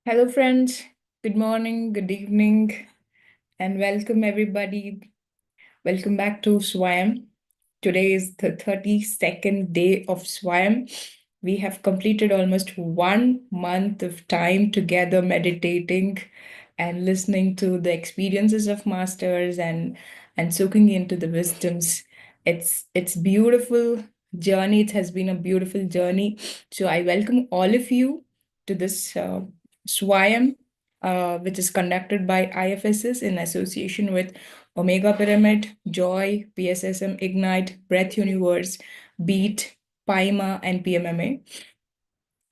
Hello, friends. Good morning, good evening, and welcome everybody. Welcome back to Swayam. Today is the 32nd day of Swayam. We have completed almost 1 month of time together meditating and listening to the experiences of masters and soaking into the wisdoms. It's beautiful journey. It has been a beautiful journey. So I welcome all of you to this Swayam, which is conducted by IFSS in association with Omega Pyramid, Joy, PSSM Ignite, Breath Universe, Beat, Paima, and PMMA.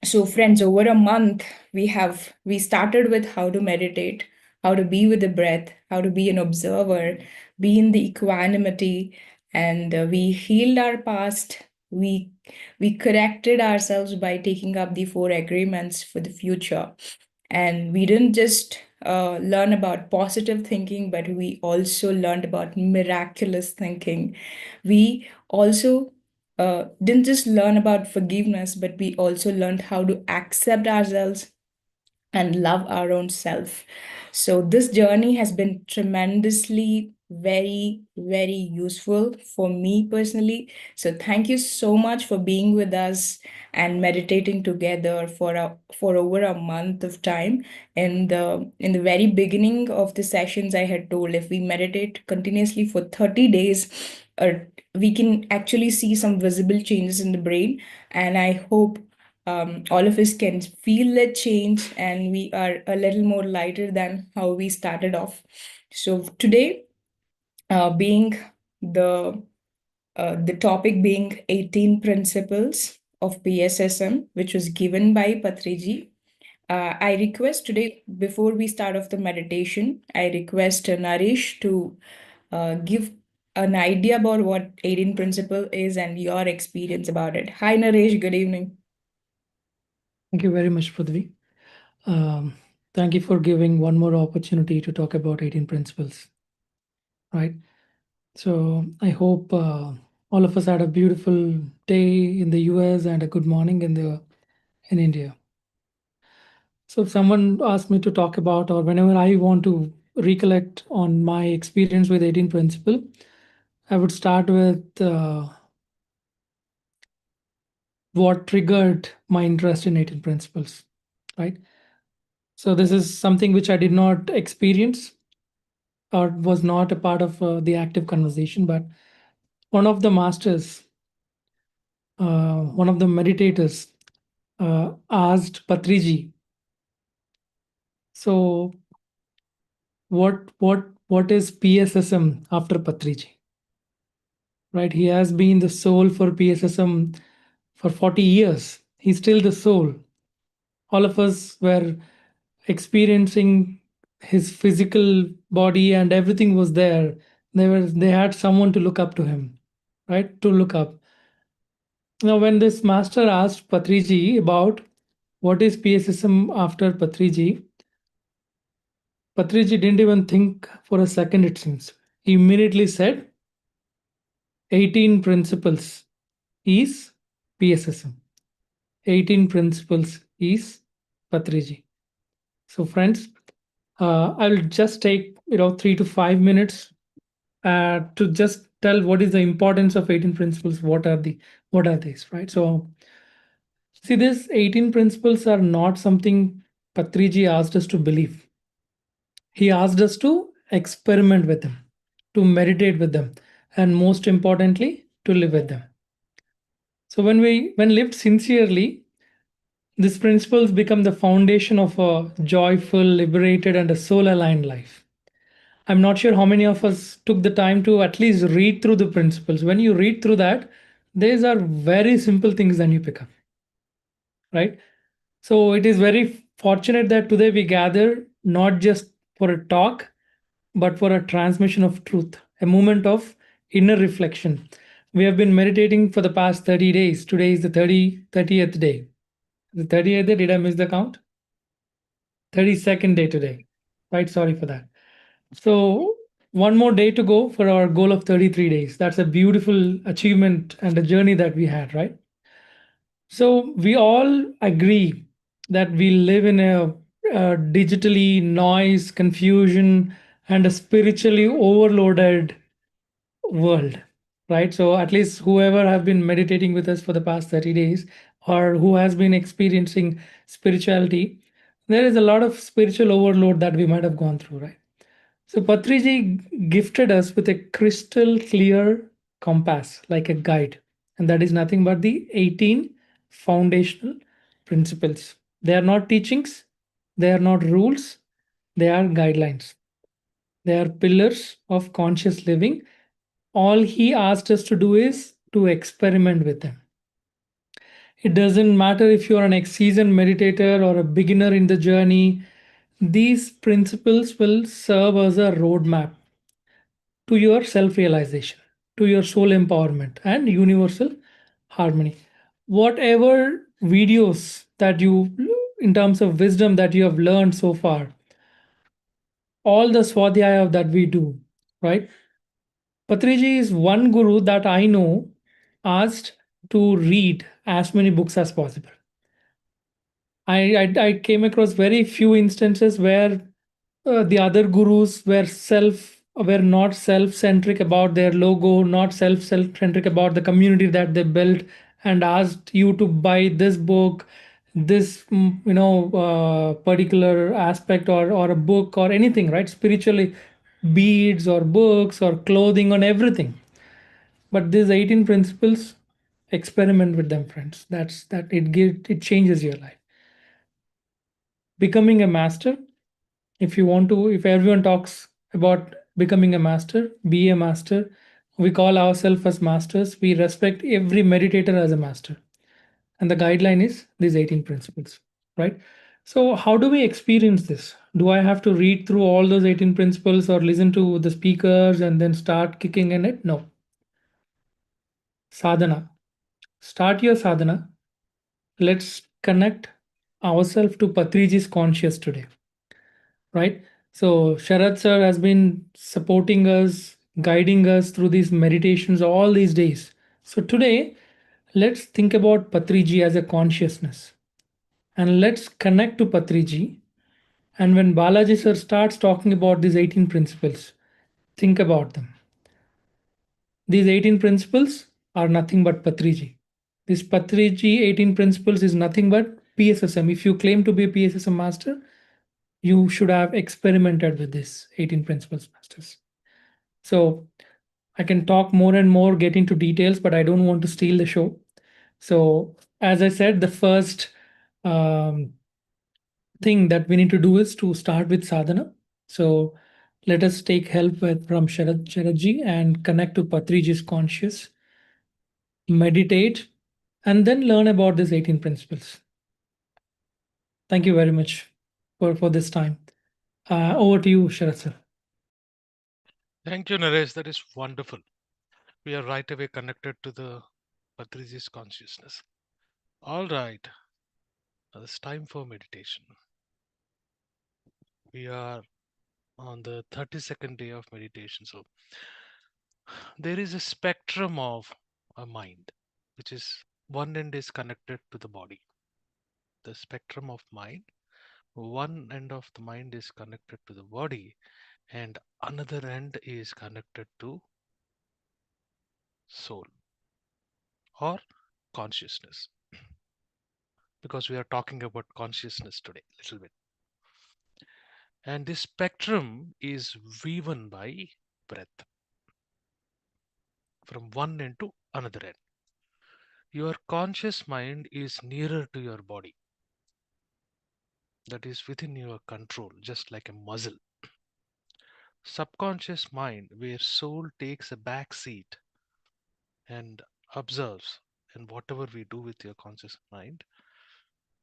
So, friends, over a month, we started with how to meditate, how to be with the breath, how to be an observer, be in the equanimity, and we healed our past. We corrected ourselves by taking up the four agreements for the future. And we didn't just learn about positive thinking, but we also learned about miraculous thinking. We also didn't just learn about forgiveness, but we also learned how to accept ourselves and love our own self. So, this journey has been tremendously very, very useful for me personally. So, thank you so much for being with us and meditating together for over a month of time. In the very beginning of the sessions, I had told if we meditate continuously for 30 days, uh, we can actually see some visible changes in the brain. And I hope all of us can feel the change and we are a little more lighter than how we started off. So today, being the the topic being 18 principles of PSSM, which was given by Patriji. I request today, before we start off the meditation, I request Naresh to give an idea about what 18 principle is and your experience about it. Hi, Naresh. Good evening. Thank you very much, Prithvi. Um, Thank you for giving one more opportunity to talk about 18 principles, right? So I hope all of us had a beautiful day in the US and a good morning in India. So if someone asks me to talk about, or whenever I want to recollect on my experience with 18 principle, I would start with what triggered my interest in 18 principles, right? So this is something which I did not experience or was not a part of the active conversation, but one of the masters, one of the meditators, asked Patriji, "So what is PSSM after Patriji?" Right? He has been the soul for PSSM for 40 years. He's still the soul. All of us were experiencing his physical body and everything was there. They had someone to look up to him, right? To look up. Now, when this master asked Patriji about what is PSSM after Patriji, Patriji didn't even think for a second, it seems. He immediately said 18 principles is PSSM. 18 principles is Patriji. So, friends, I'll just take 3 to 5 minutes to just tell what is the importance of 18 principles. What are these, right? So, see, these 18 principles are not something Patriji asked us to believe. He asked us to experiment with them, to meditate with them, and most importantly, to live with them. So when lived sincerely, these principles become the foundation of a joyful, liberated, and a soul-aligned life. I'm not sure how many of us took the time to at least read through the principles. When you read through that, these are very simple things that you pick up, right? So it is very fortunate that today we gather not just for a talk, but for a transmission of truth, a moment of inner reflection. We have been meditating for the past 30 days. Today is the 30th day. The 30th day, did I miss the count? 32nd day today. Right, sorry for that. So, one more day to go for our goal of 33 days. That's a beautiful achievement and a journey that we had, right? So we all agree that we live in digitally noise, confusion, and a spiritually overloaded world, right? So at least whoever have been meditating with us for the past 30 days, or who has been experiencing spirituality, there is a lot of spiritual overload that we might have gone through, right? So Patriji gifted us with a crystal clear compass, like a guide, and that is nothing but the 18 foundational principles. They are not teachings, they are not rules, they are guidelines. They are pillars of conscious living. All he asked us to do is to experiment with them. It doesn't matter if you're an ex-seasoned meditator or a beginner in the journey, these principles will serve as a roadmap to your self realization, to your soul empowerment, and universal harmony. Whatever videos that you, in terms of wisdom that you have learned so far, all the swadhyaya that we do, right? Patriji is one guru that I know asked to read as many books as possible. I came across very few instances where the other gurus were not self-centric about their logo, not self-centric about the community that they built, and asked you to buy this book, this particular aspect, or a book or anything, right? Spiritually, beads or books or clothing on everything. But these 18 principles, experiment with them, friends. It changes your life. Becoming a master, if everyone talks about becoming a master, be a master. We call ourselves as masters. We respect every meditator as a master. And the guideline is these 18 principles, right? So, how do we experience this? Do I have to read through all those 18 principles or listen to the speakers and then start kicking in it? No. Sadhana. Start your sadhana. Let's connect ourselves to Patriji's conscious today, right? So Sharad sir has been supporting us, guiding us through these meditations all these days. So today, let's think about Patriji as a consciousness, and let's connect to Patriji. And when Balaji sir starts talking about these 18 principles, think about them. These 18 principles are nothing but Patriji. This Patriji 18 principles is nothing but PSSM. If you claim to be a PSSM master, you should have experimented with this 18 principles masters. So I can talk more and more, get into details, but I don't want to steal the show. So as I said, the first um, thing that we need to do is to start with sadhana. So let us take help from Sharadji and connect to Patriji's conscious, meditate, and then learn about these 18 principles. Thank you very much for this time. Over to you, Sharad sir. Thank you, Naresh. That is wonderful. We are right away connected to the Patriji's consciousness. All right, now it's time for meditation. We are on the 32nd day of meditation. So there is a spectrum of a mind, which is one end is connected to the body. The spectrum of mind, one end of the mind is connected to the body, and another end is connected to soul or consciousness, because we are talking about consciousness today a little bit. And this spectrum is woven by breath from one end to another end. Your conscious mind is nearer to your body, that is within your control, just like a muscle. Subconscious mind, where soul takes a back seat and observes, and whatever we do with your conscious mind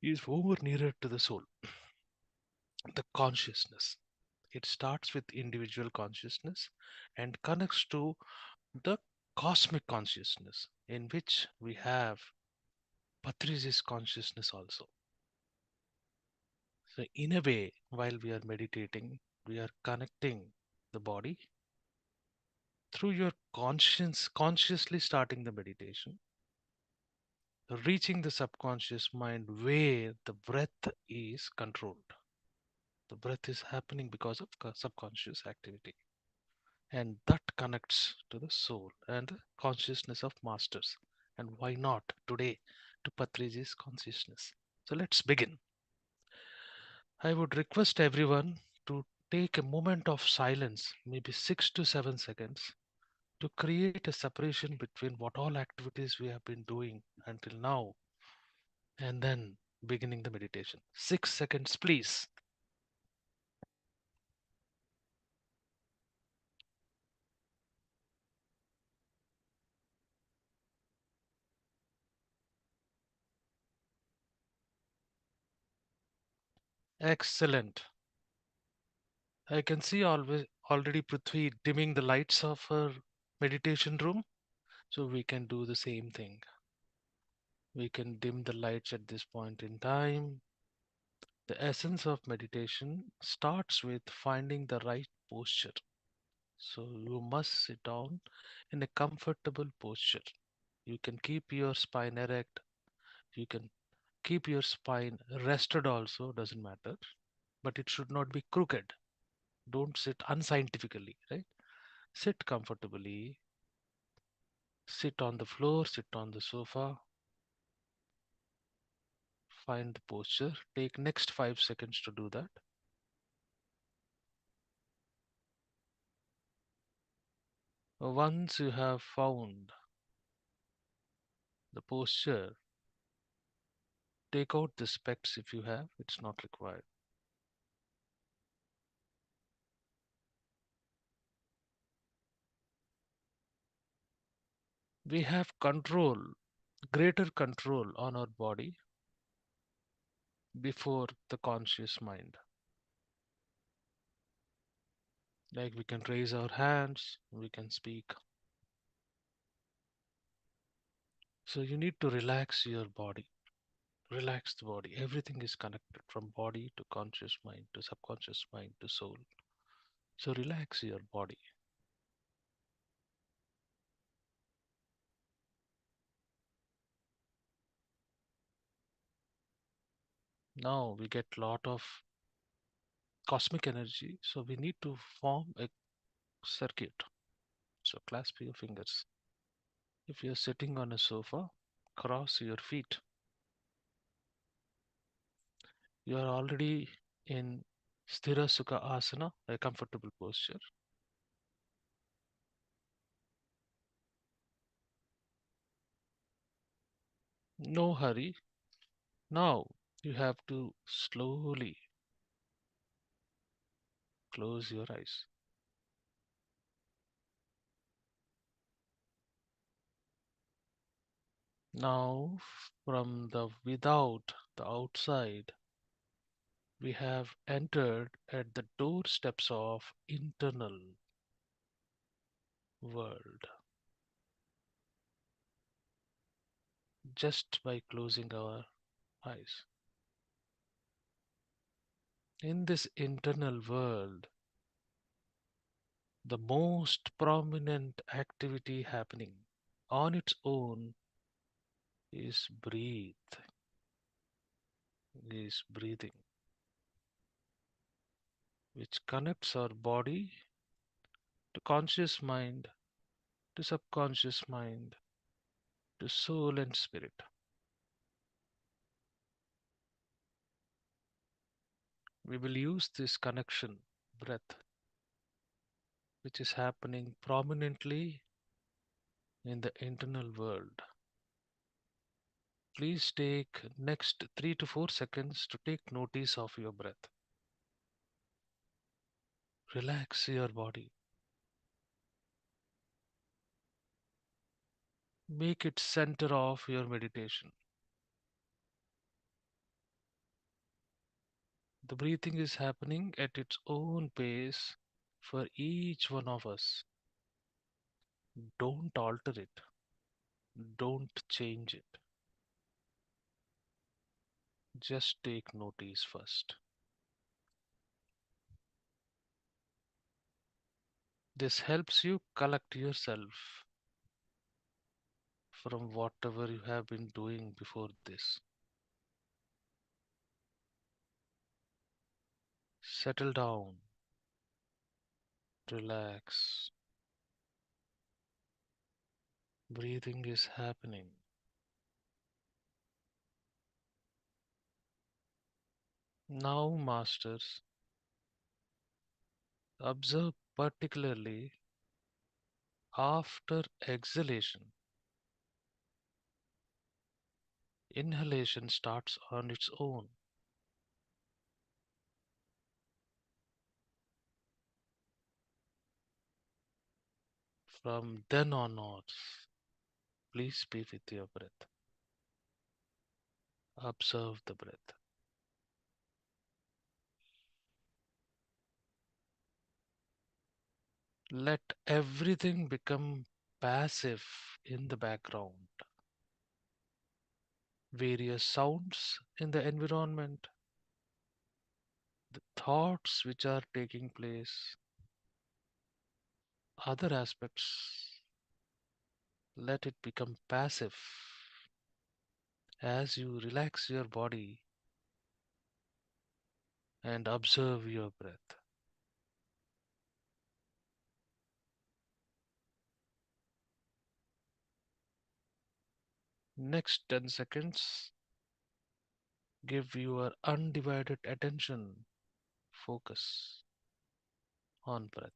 is over nearer to the soul, the consciousness. It starts with individual consciousness and connects to the cosmic consciousness, in which we have Patrice's consciousness also. So, in a way, while we are meditating, we are connecting the body through your conscience, consciously starting the meditation, reaching the subconscious mind where the breath is controlled. The breath is happening because of subconscious activity. And that connects to the soul and the consciousness of masters. And why not today to Patriji's consciousness? So let's begin. I would request everyone to take a moment of silence, maybe 6 to 7 seconds, to create a separation between what all activities we have been doing until now and then beginning the meditation. 6 seconds, please. Excellent. I can see already Prithvi dimming the lights of her meditation room. So we can do the same thing. We can dim the lights at this point in time. The essence of meditation starts with finding the right posture. So you must sit down in a comfortable posture. You can keep your spine erect. You can keep your spine rested also, doesn't matter. But it should not be crooked. Don't sit unscientifically, right? Sit comfortably. Sit on the floor, sit on the sofa. Find the posture. Take next 5 seconds to do that. Once you have found the posture, take out the specs if you have, it's not required. We have control, greater control on our body before the conscious mind. Like we can raise our hands, we can speak. So you need to relax your body. Relax the body. Everything is connected from body to conscious mind to subconscious mind to soul. So relax your body. Now we get lot of cosmic energy. So we need to form a circuit. So clasp your fingers. If you're sitting on a sofa, cross your feet. You are already in Sthira Sukha Asana, a comfortable posture. No hurry. Now you have to slowly close your eyes. Now, from the without, the outside, we have entered at the doorsteps of internal world just by closing our eyes. In this internal world, the most prominent activity happening on its own is breathing, which connects our body to conscious mind, to subconscious mind, to soul and spirit. We will use this connection, breath, which is happening prominently in the internal world. Please take next 3 to 4 seconds to take notice of your breath. Relax your body. Make it center of your meditation. The breathing is happening at its own pace for each one of us. Don't alter it. Don't change it. Just take notice first. This helps you collect yourself from whatever you have been doing before this. Settle down, relax. Breathing is happening. Now, masters, observe particularly after exhalation. Inhalation starts on its own. From then onwards, please be with your breath. Observe the breath. Let everything become passive in the background. Various sounds in the environment, the thoughts which are taking place, other aspects, let it become passive as you relax your body and observe your breath. Next 10 seconds, give your undivided attention, focus on breath.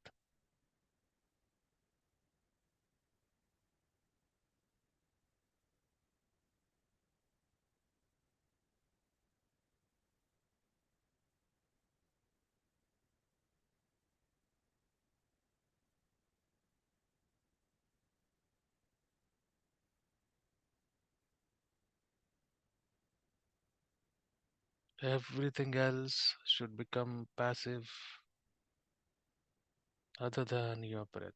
Everything else should become passive other than your breath.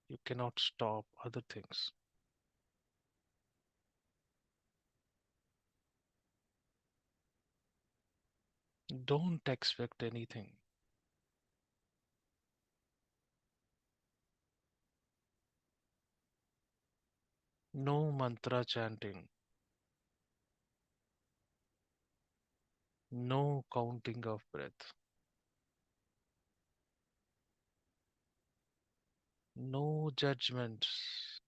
You cannot stop other things. Don't expect anything. No mantra chanting, no counting of breath, no judgments,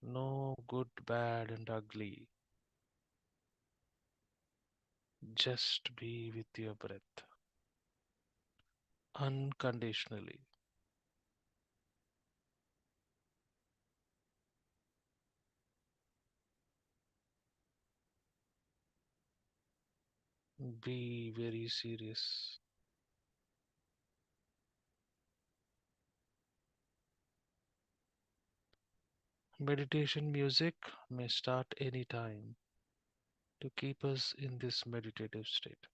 no good, bad, and ugly. Just be with your breath unconditionally. Be very serious. Meditation music may start anytime to keep us in this meditative state.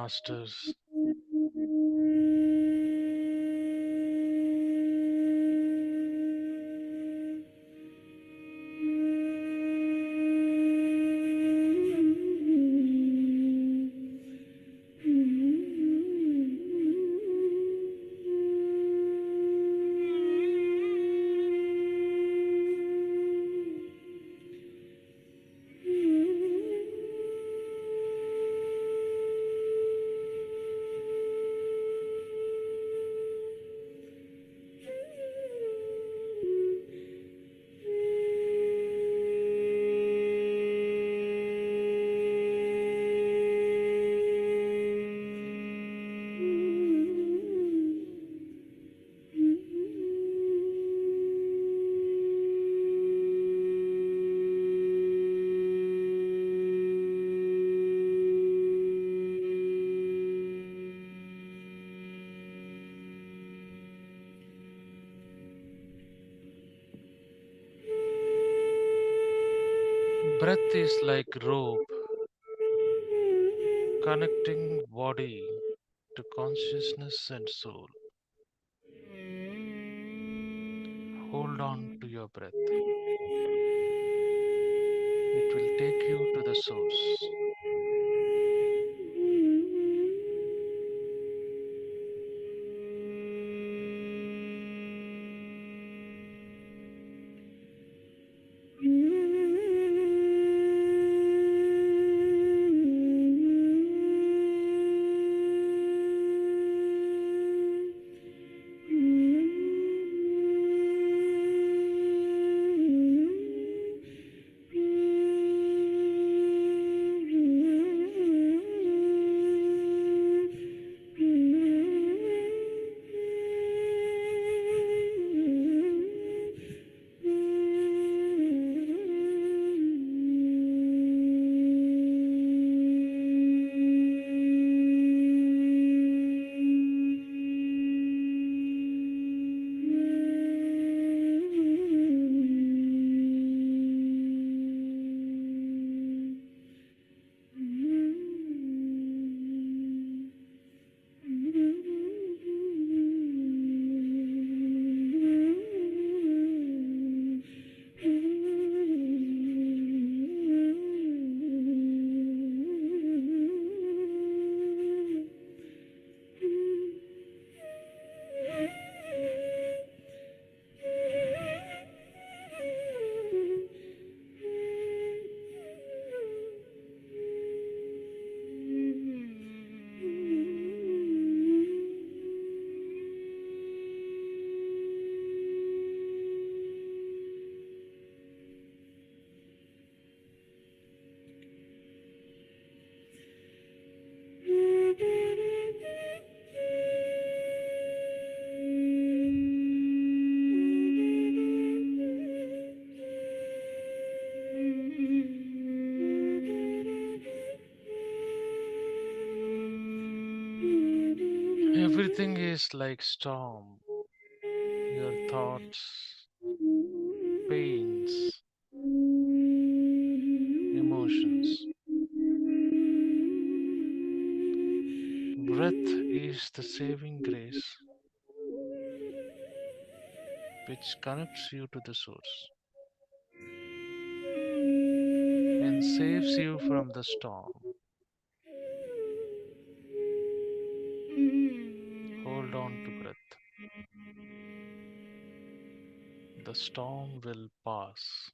masters. Breath is like rope connecting body to consciousness and soul. Hold on to your breath. It will take you to the source. Everything is like storm. Your thoughts, pains, emotions. Breath is the saving grace which connects you to the source and saves you from the storm. Hold on to breath. The storm will pass.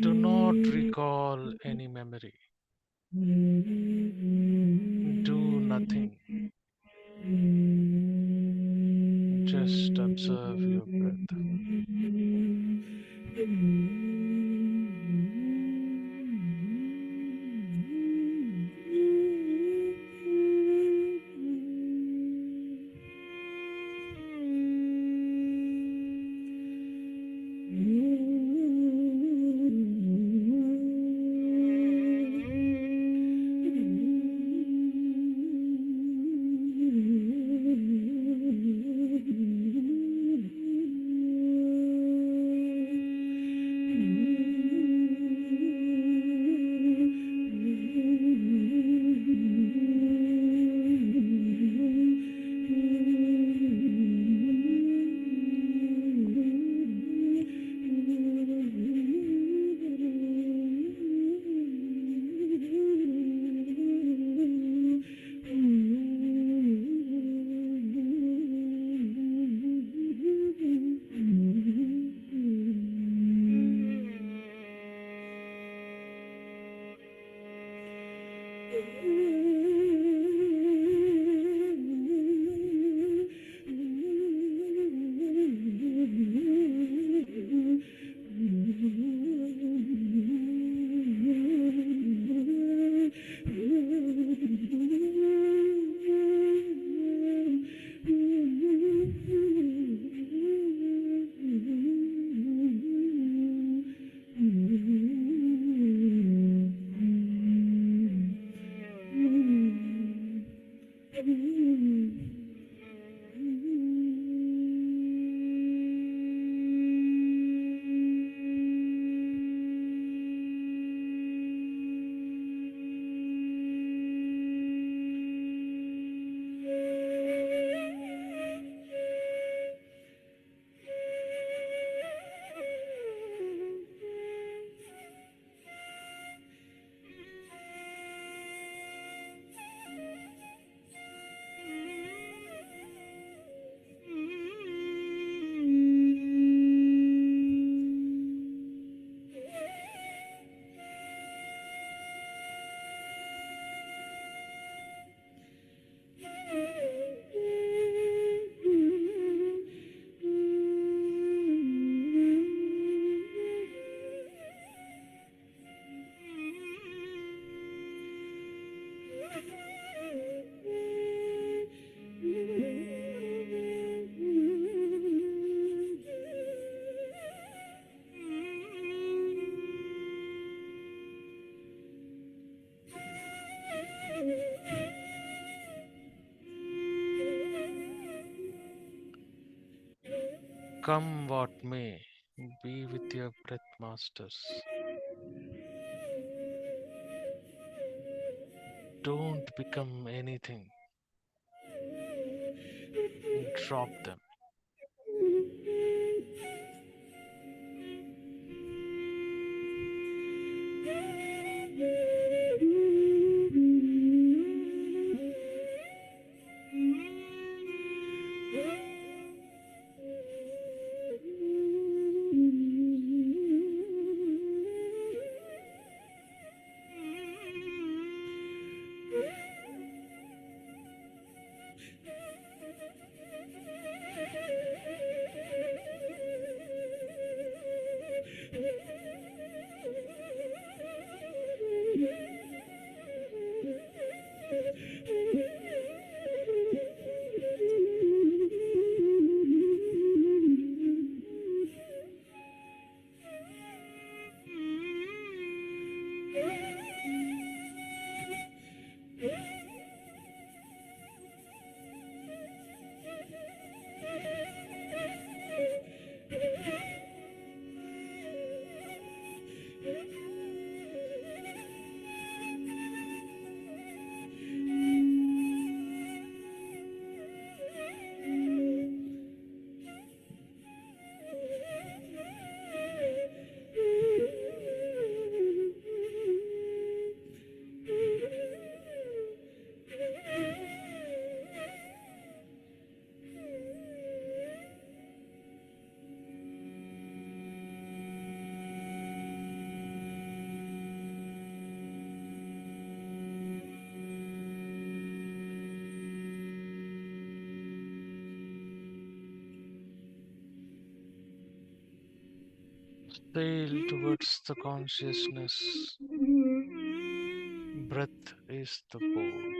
Do not recall any memory. Do nothing. Just observe your breath. Come what may, be with your breath, masters. Don't become anything. Drop them. Sail towards the consciousness. Breath is the boat.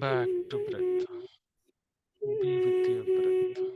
back to breath. Be with your breath.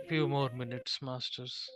Few more minutes, masters.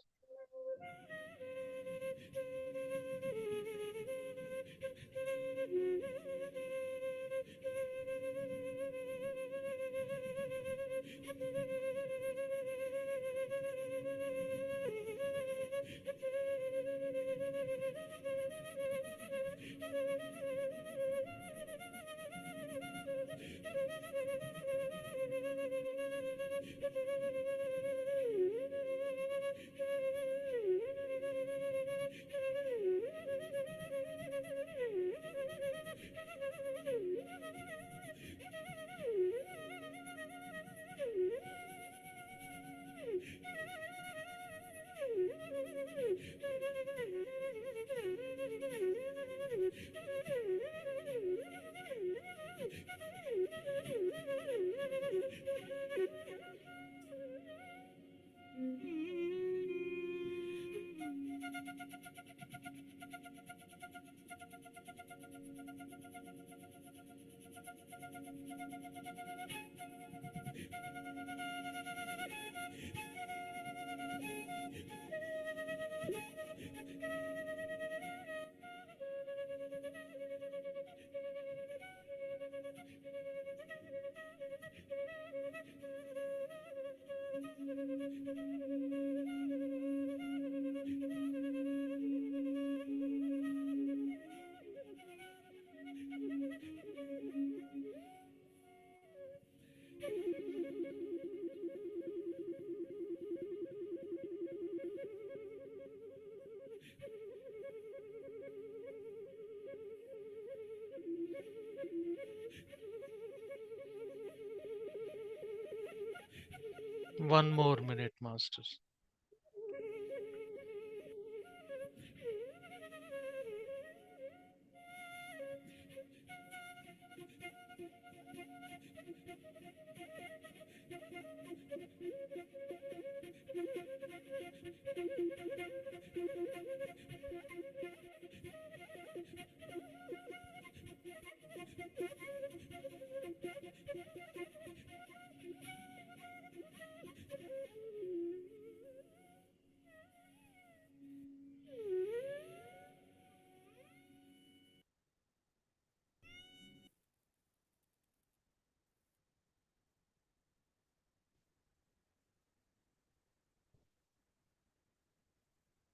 One more minute, masters.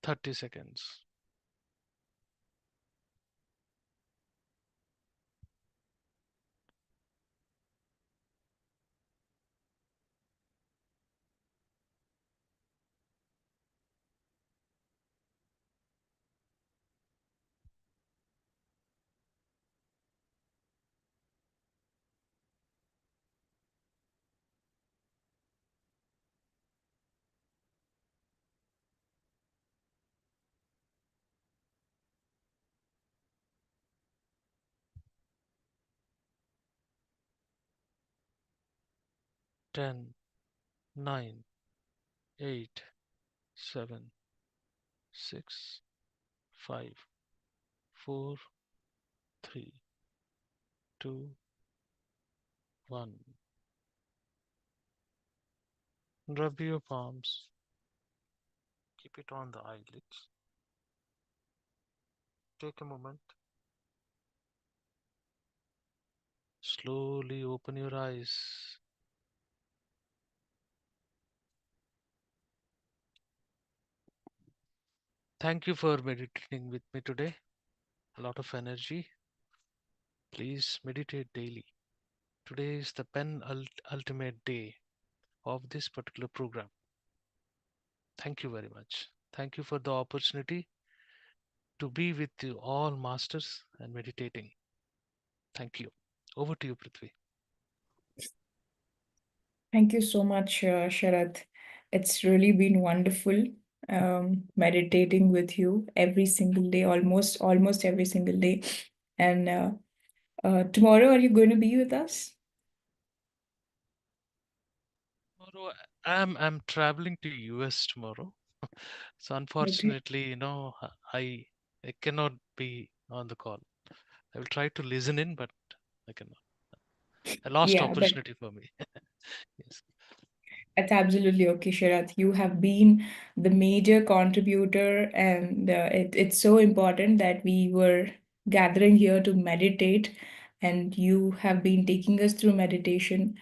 Thirty seconds. 10, 9, 8, 7, 6, 5, 4, 3, 2, 1. Rub your palms. Keep it on the eyelids. Take a moment. Slowly open your eyes. Thank you for meditating with me today. A lot of energy. Please meditate daily. Today is the penultimate day of this particular program. Thank you very much. Thank you for the opportunity to be with you all masters and meditating. Thank you. Over to you, Prithvi. Thank you so much, Sharat. It's really been wonderful meditating with you every single day, almost every single day. And tomorrow, are you going to be with us? Tomorrow I'm traveling to US tomorrow. So Okay. unfortunately, I I cannot be on the call. I will try to listen in, but I cannot. A lost Yeah, but opportunity for me. Yes. it's absolutely okay, Sharat. You have been the major contributor, and it's so important that we were gathering here to meditate, and you have been taking us through meditation.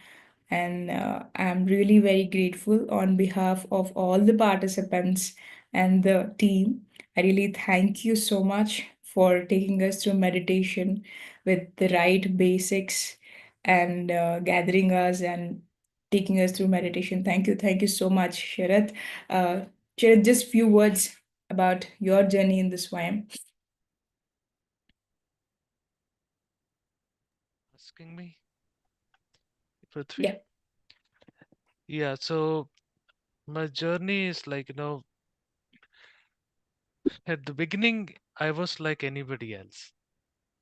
And I'm really very grateful on behalf of all the participants and the team. I really thank you so much for taking us through meditation with the right basics and gathering us and taking us through meditation. Thank you so much, Sharat. Uh, Sharat, just few words about your journey in this Swayam. Asking me, Prithvi? Yeah. Yeah, so my journey is like, at the beginning, I was like anybody else.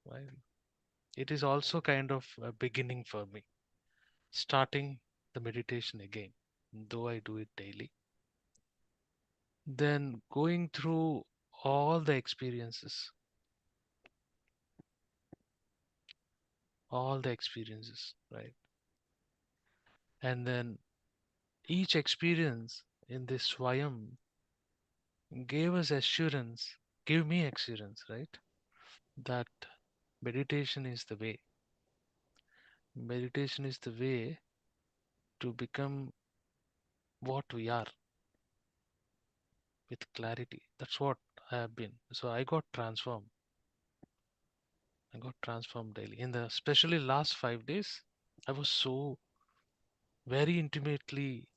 Right? It is also kind of a beginning for me, starting the meditation again, though I do it daily. Then going through all the experiences, right? And then each experience in this Swayam gave us assurance, give me assurance, right? That meditation is the way. Meditation is the way to become what we are with clarity. That's what I have been. So I got transformed. I got transformed daily. In the especially last 5 days, I was so very intimately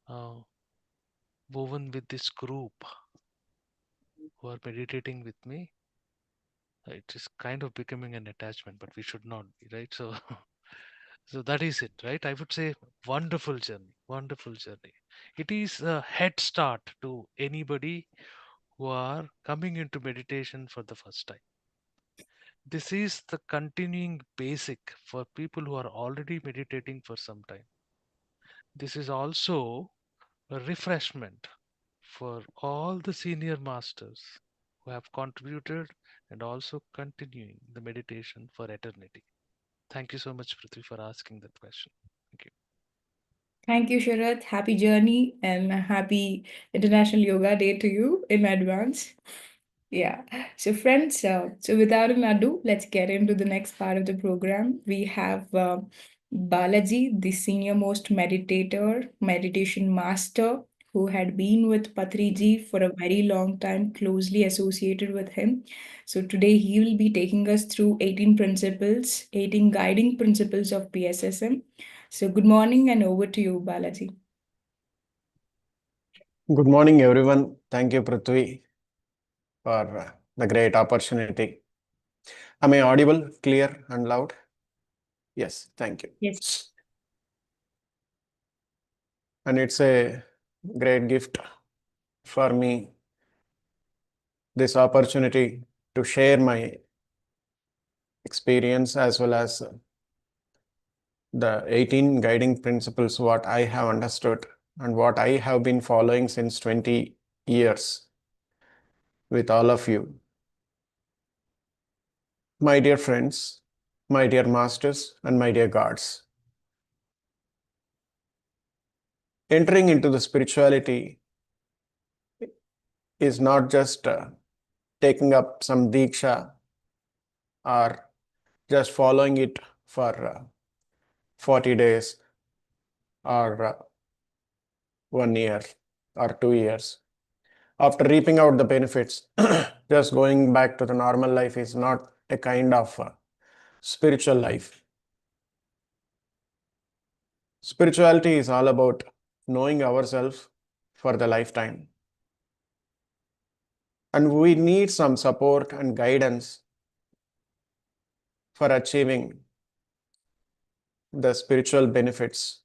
uh, woven with this group who are meditating with me. It is kind of becoming an attachment, but we should not be, right? So So that is it, right? I would say wonderful journey, wonderful journey. It is a head start to anybody who are coming into meditation for the first time. This is the continuing basic for people who are already meditating for some time. This is also a refreshment for all the senior masters who have contributed and also continuing the meditation for eternity. Thank you so much, Prithvi, for asking that question. Thank you. Thank you, Sharath. Happy journey and a happy International Yoga Day to you in advance. Yeah. So, friends, so without an ado, let's get into the next part of the program. We have Balaji, the senior most meditator, meditation master, who had been with Patriji for a very long time, closely associated with him. So, today he will be taking us through 18 principles, 18 guiding principles of PSSM. So, good morning and over to you, Balaji. Good morning, everyone. Thank you, Prithvi, for the great opportunity. Am I audible, clear, and loud? Yes, thank you. Yes. And it's a great gift for me, this opportunity to share my experience as well as the 18 guiding principles, what I have understood and what I have been following since 20 years with all of you. My dear friends, my dear masters, and my dear gods. Entering into the spirituality is not just taking up some diksha or just following it for 40 days or 1 year or 2 years. After reaping out the benefits, just going back to the normal life is not a kind of spiritual life. Spirituality is all about knowing ourselves for the lifetime. And we need some support and guidance for achieving the spiritual benefits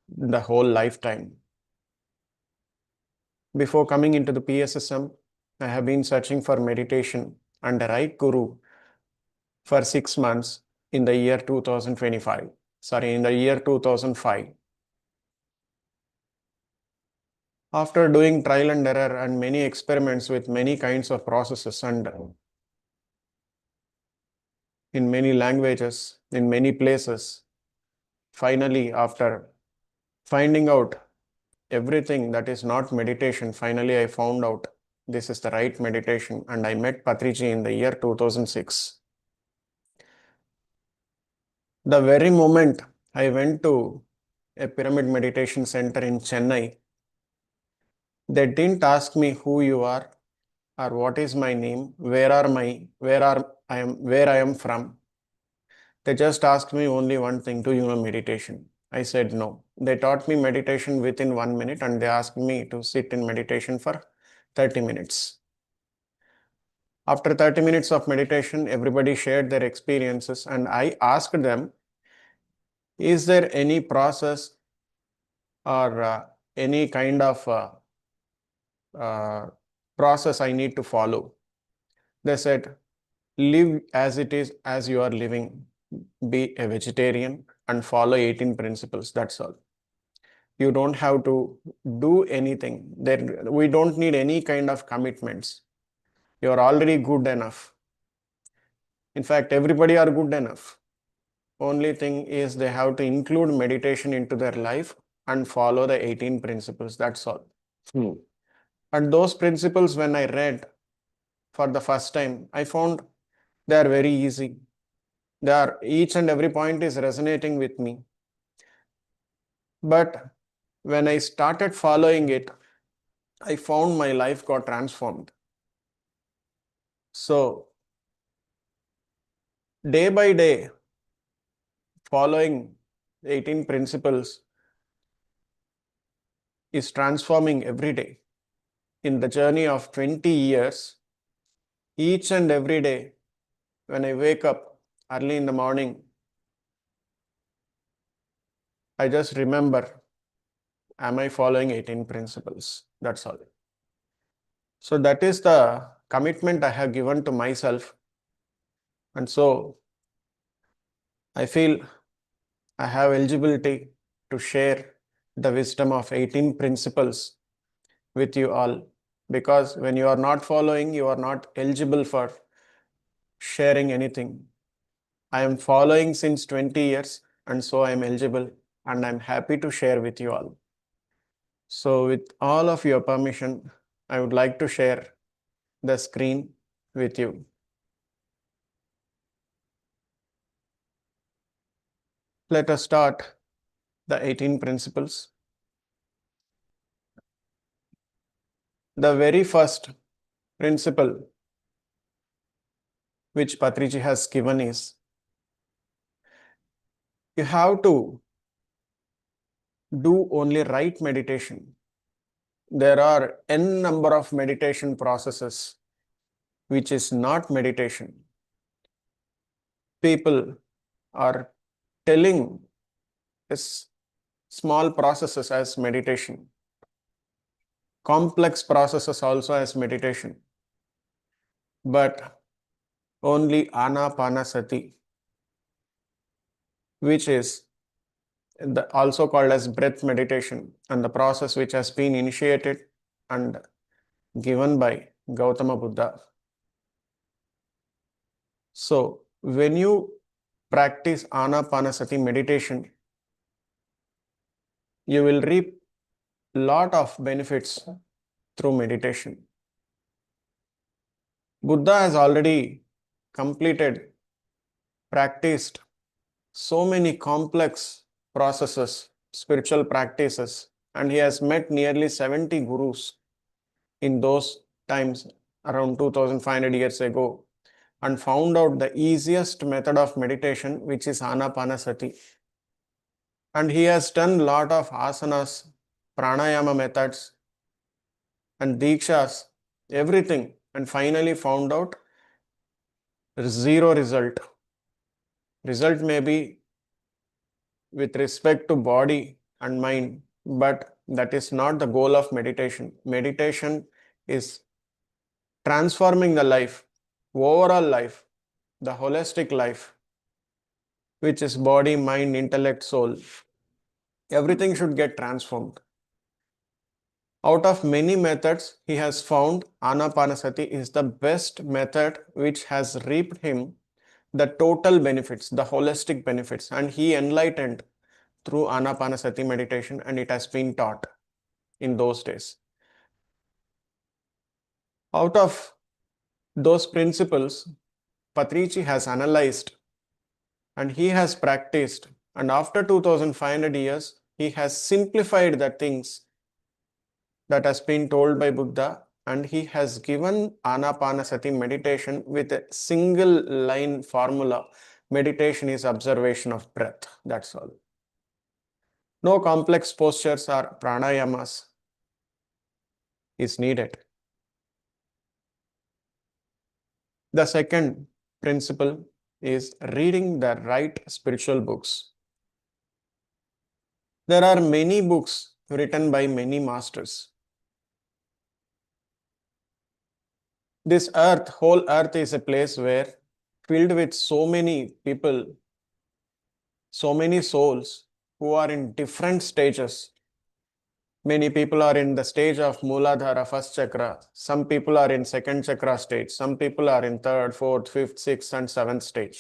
the whole lifetime. Before coming into the PSSM, I have been searching for meditation and the right guru for 6 months in the year 2025. Sorry, in the year 2005. After doing trial and error and many experiments with many kinds of processes and in many languages, in many places, finally, after finding out everything that is not meditation, finally I found out this is the right meditation, and I met Patriji in the year 2006. The very moment I went to a pyramid meditation center in Chennai, they didn't ask me who you are or what is my name, where I am from. They just asked me only one thing: do you know meditation? I said no. They taught me meditation within 1 minute and they asked me to sit in meditation for 30 minutes. After 30 minutes of meditation, everybody shared their experiences and I asked them, is there any process or any kind of process I need to follow? They said, live as it is as you are living. Be a vegetarian and follow 18 principles. That's all. You don't have to do anything. We don't need any kind of commitments. You are already good enough. In fact, everybody are good enough. Only thing is they have to include meditation into their life and follow the 18 principles. That's all. And those principles, when I read for the first time, I found they are very easy. Each and every point is resonating with me. But when I started following it, I found my life got transformed. So day by day, following 18 principles is transforming every day. In the journey of 20 years, each and every day, when I wake up early in the morning, I just remember, am I following 18 principles? That's all. So that is the commitment I have given to myself. And so I feel I have eligibility to share the wisdom of 18 principles with you all, because when you are not following, you are not eligible for sharing anything. I am following since 20 years, and so I am eligible, and I'm happy to share with you all. So with all of your permission, I would like to share the screen with you. Let us start the 18 principles. The very first principle which Patriji has given is, you have to do only right meditation. There are n number of meditation processes which is not meditation. People are telling this small processes as meditation, complex processes also as meditation, but only anapanasati, which is also called as breath meditation, and the process which has been initiated and given by Gautama Buddha. So when you practice anapanasati meditation, you will reap lot of benefits through meditation. Buddha has already completed, practiced so many complex processes, spiritual practices, and he has met nearly 70 gurus in those times, around 2500 years ago, and found out the easiest method of meditation, which is anapanasati. And he has done lot of asanas, pranayama methods, and dikshas, everything, and finally found out zero result. Result may be with respect to body and mind, but that is not the goal of meditation. Meditation is transforming the life, overall life, the holistic life, which is body, mind, intellect, soul. Everything should get transformed. Out of many methods, he has found Anapanasati is the best method which has reaped him the total benefits, the holistic benefits, and he enlightened through Anapanasati meditation, and it has been taught in those days. Out of those principles, Patrici has analyzed and he has practiced, and after 2500 years, he has simplified the things that has been told by Buddha, and he has given Anapanasati meditation with a single line formula. Meditation is observation of breath. That's all. No complex postures or pranayamas is needed. The second principle is reading the right spiritual books. There are many books written by many masters. This earth, whole earth is a place where filled with so many people, so many souls who are in different stages. Many people are in the stage of Mooladhara, first chakra. Some people are in second chakra stage. Some people are in third, fourth, fifth, sixth, and seventh stage.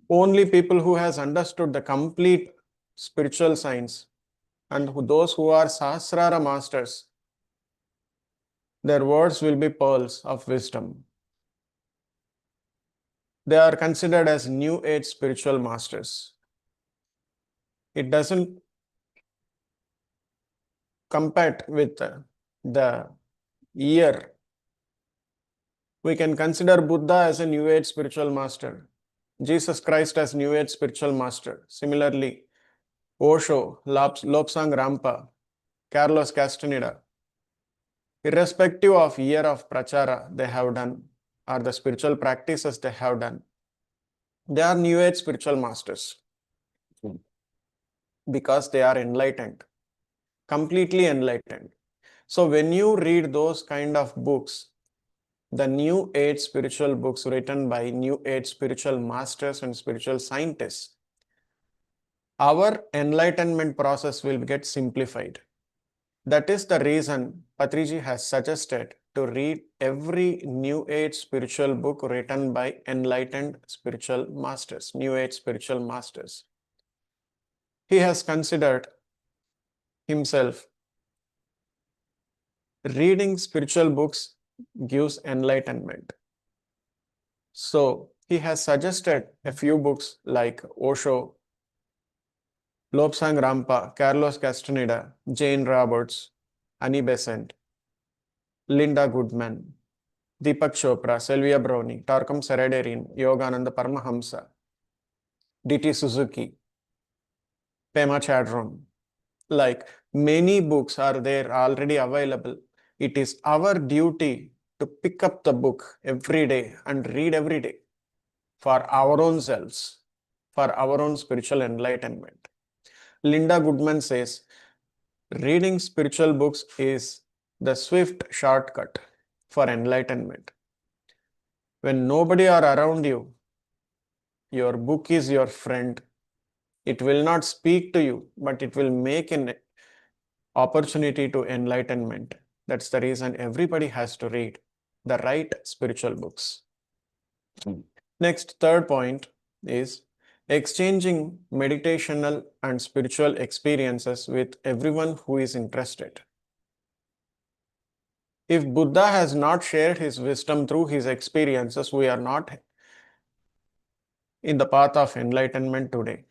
Only people who has understood the complete spiritual science and those who are Sahasrara masters, their words will be pearls of wisdom. They are considered as new age spiritual masters. It doesn't compare with the year. We can consider Buddha as a new age spiritual master, Jesus Christ as new age spiritual master. Similarly, Osho, Lobsang Rampa, Carlos Castaneda, irrespective of year of prachara they have done or the spiritual practices they have done, They are New Age spiritual masters because they are enlightened, completely enlightened. So when you read those kind of books, the New Age spiritual books written by New Age spiritual masters and spiritual scientists, our enlightenment process will get simplified. That is the reason Patriji has suggested to read every New Age spiritual book written by enlightened spiritual masters, New Age spiritual masters. He has considered himself reading spiritual books gives enlightenment. So he has suggested a few books like Osho, Lobsang Rampa, Carlos Castaneda, Jane Roberts, Annie Besant, Linda Goodman, Deepak Chopra, Sylvia Brownie, Tarkam Saradarin, Yogananda Paramahamsa, D.T. Suzuki, Pema Chadron. Like many books are there already available. It is our duty to pick up the book every day and read every day for our own selves, for our own spiritual enlightenment. Linda Goodman says, reading spiritual books is the swift shortcut for enlightenment. When nobody are around you, your book is your friend. It will not speak to you, but it will make an opportunity to enlightenment. That's the reason everybody has to read the right spiritual books. Next, third point is exchanging meditational and spiritual experiences with everyone who is interested. If Buddha has not shared his wisdom through his experiences, we are not in the path of enlightenment today.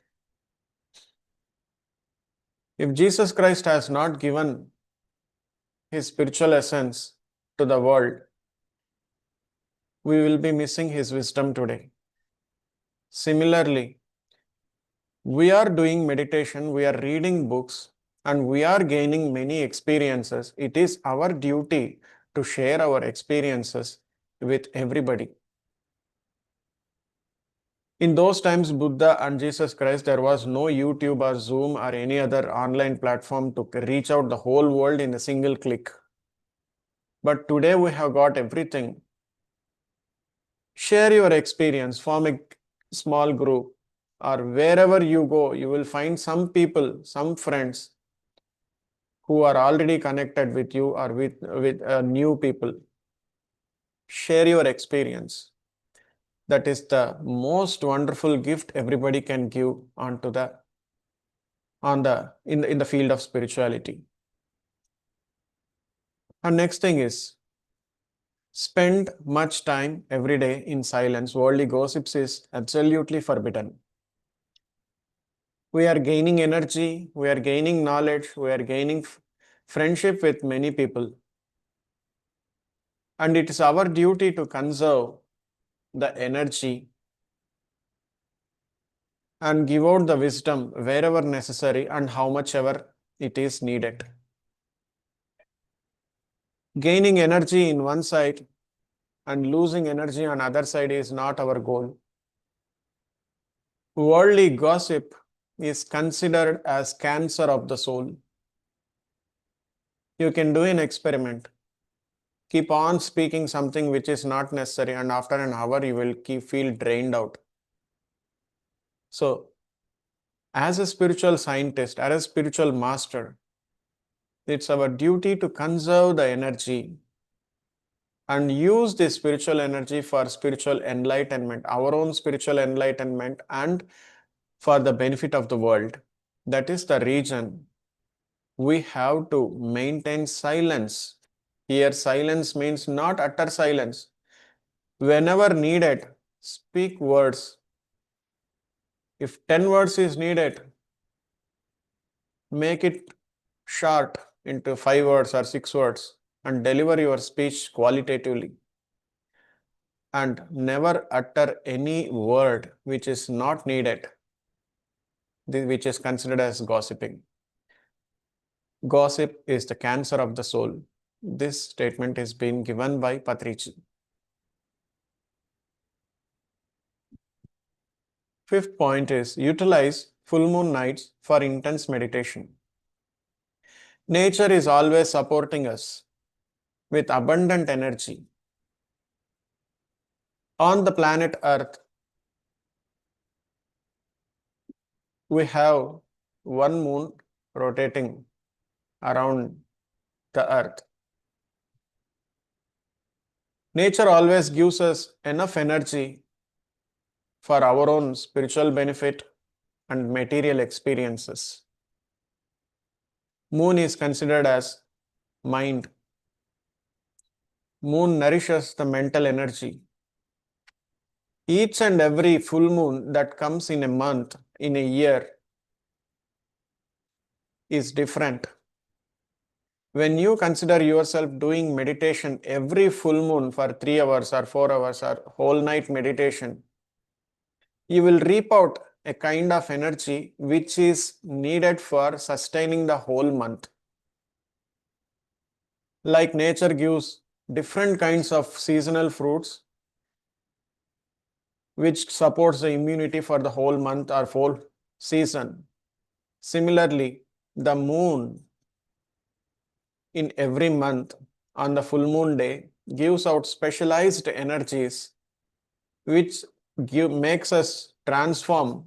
If Jesus Christ has not given his spiritual essence to the world, we will be missing his wisdom today. Similarly, we are doing meditation, we are reading books, and we are gaining many experiences. It is our duty to share our experiences with everybody. In those times, Buddha and Jesus Christ, there was no YouTube or Zoom or any other online platform to reach out the whole world in a single click. But today we have got everything. Share your experience, form a small group, or wherever you go, you will find some people, some friends who are already connected with you or with new people. Share your experience. That is the most wonderful gift everybody can give onto the in the field of spirituality. And next thing is spend much time every day in silence. Worldly gossips is absolutely forbidden. We are gaining energy, we are gaining knowledge, we are gaining friendship with many people. And it is our duty to conserve the energy and give out the wisdom wherever necessary and how much ever it is needed. Gaining energy in one side and losing energy on other side is not our goal. Worldly gossip is considered as cancer of the soul. You can do an experiment. Keep on speaking something which is not necessary, and after an hour you will feel drained out. So, as a spiritual scientist, as a spiritual master, it's our duty to conserve the energy and use this spiritual energy for spiritual enlightenment, our own spiritual enlightenment, and for the benefit of the world. That is the reason we have to maintain silence. Here, silence means not utter silence. Whenever needed, speak words. If 10 words is needed, make it short into 5 words or 6 words and deliver your speech qualitatively. And never utter any word which is not needed, which is considered as gossiping. Gossip is the cancer of the soul. This statement is being given by Patriji. Fifth point is utilize full moon nights for intense meditation. Nature is always supporting us with abundant energy. On the planet Earth, we have one moon rotating around the Earth. Nature always gives us enough energy for our own spiritual benefit and material experiences. Moon is considered as mind. Moon nourishes the mental energy. Each and every full moon that comes in a month, in a year, is different. When you consider yourself doing meditation every full moon for 3 hours or 4 hours or whole night meditation, you will reap out a kind of energy which is needed for sustaining the whole month. Like nature gives different kinds of seasonal fruits which supports the immunity for the whole month or whole season. Similarly, the moon in every month on the full moon day gives out specialized energies which makes us transform,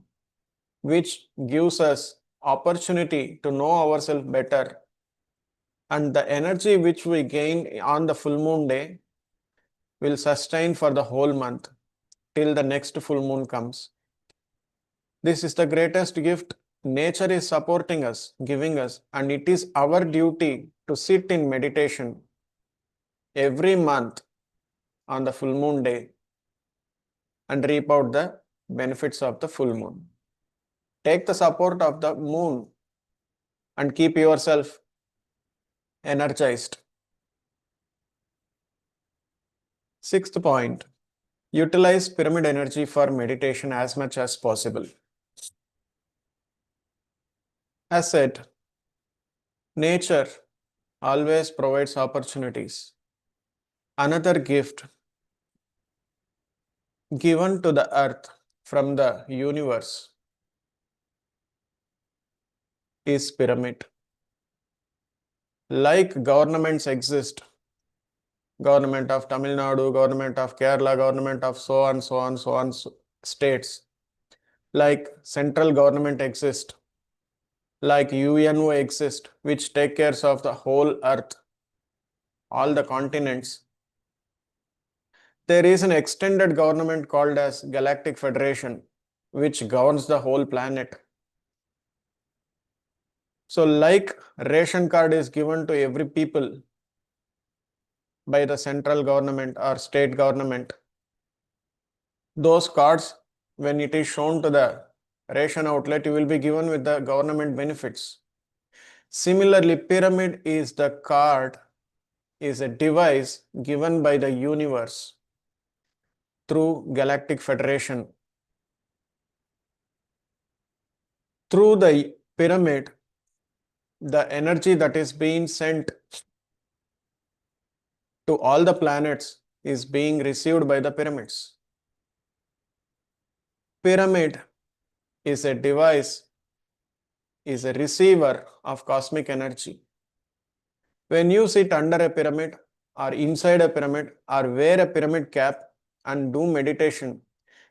which gives us opportunity to know ourselves better, and the energy which we gain on the full moon day will sustain for the whole month till the next full moon comes. This is the greatest gift nature is supporting us, giving us, and it is our duty to sit in meditation every month on the full moon day and reap out the benefits of the full moon. Take the support of the moon and keep yourself energized. Sixth point, utilize pyramid energy for meditation as much as possible. As said, nature always provides opportunities. Another gift given to the earth from the universe is pyramid. Like governments exist, government of Tamil Nadu, government of Kerala, government of so on states, like central government exist, like UNO exist, which take care of the whole earth, all the continents. There is an extended government called as Galactic Federation, which governs the whole planet. So like ration card is given to every people by the central government or state government, those cards, when it is shown to the ration outlet, you will be given with the government benefits. Similarly, pyramid is the card, is a device given by the universe through Galactic Federation. Through the pyramid, the energy that is being sent to all the planets is being received by the pyramids. Pyramid is a device, is a receiver of cosmic energy. When you sit under a pyramid or inside a pyramid or wear a pyramid cap and do meditation,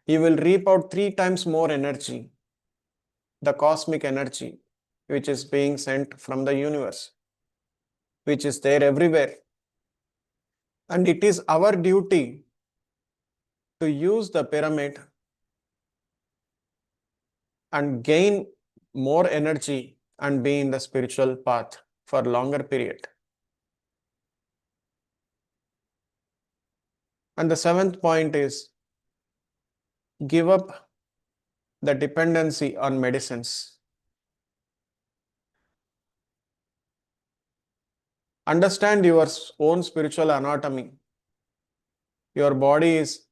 you will reap out 3 times more energy, the cosmic energy, which is being sent from the universe, which is there everywhere. And it is our duty to use the pyramid and gain more energy and be in the spiritual path for longer period. And the seventh point is give up the dependency on medicines. Understand your own spiritual anatomy. Your body is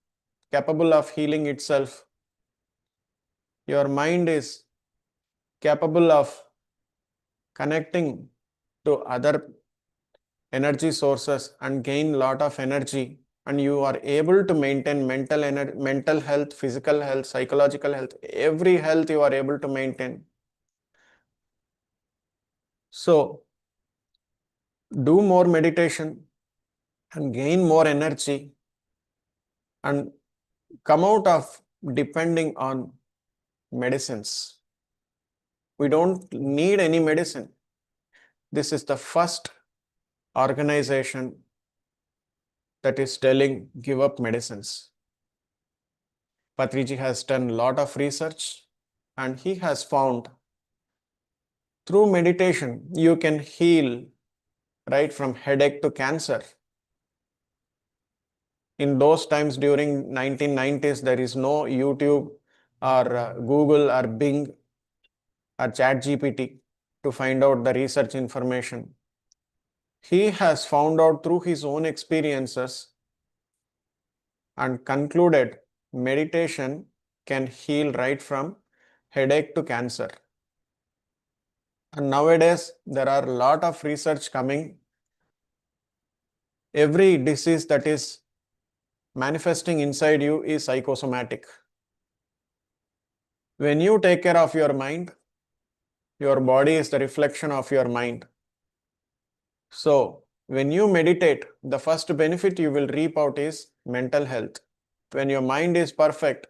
capable of healing itself. Your mind is capable of connecting to other energy sources and gain lot of energy and you are able to maintain mental health, physical health, psychological health, every health you are able to maintain. So do more meditation and gain more energy and come out of depending on medicines. We don't need any medicine. This is the first organization that is telling give up medicines. Patriji has done a lot of research and he has found through meditation you can heal right from headache to cancer. In those times during 1990s, there is no YouTube or Google or Bing or ChatGPT to find out the research information. He has found out through his own experiences and concluded meditation can heal right from headache to cancer. And nowadays, there are a lot of research coming. Every disease that is manifesting inside you is psychosomatic. When you take care of your mind, your body is the reflection of your mind. So, when you meditate, the first benefit you will reap out is mental health. When your mind is perfect,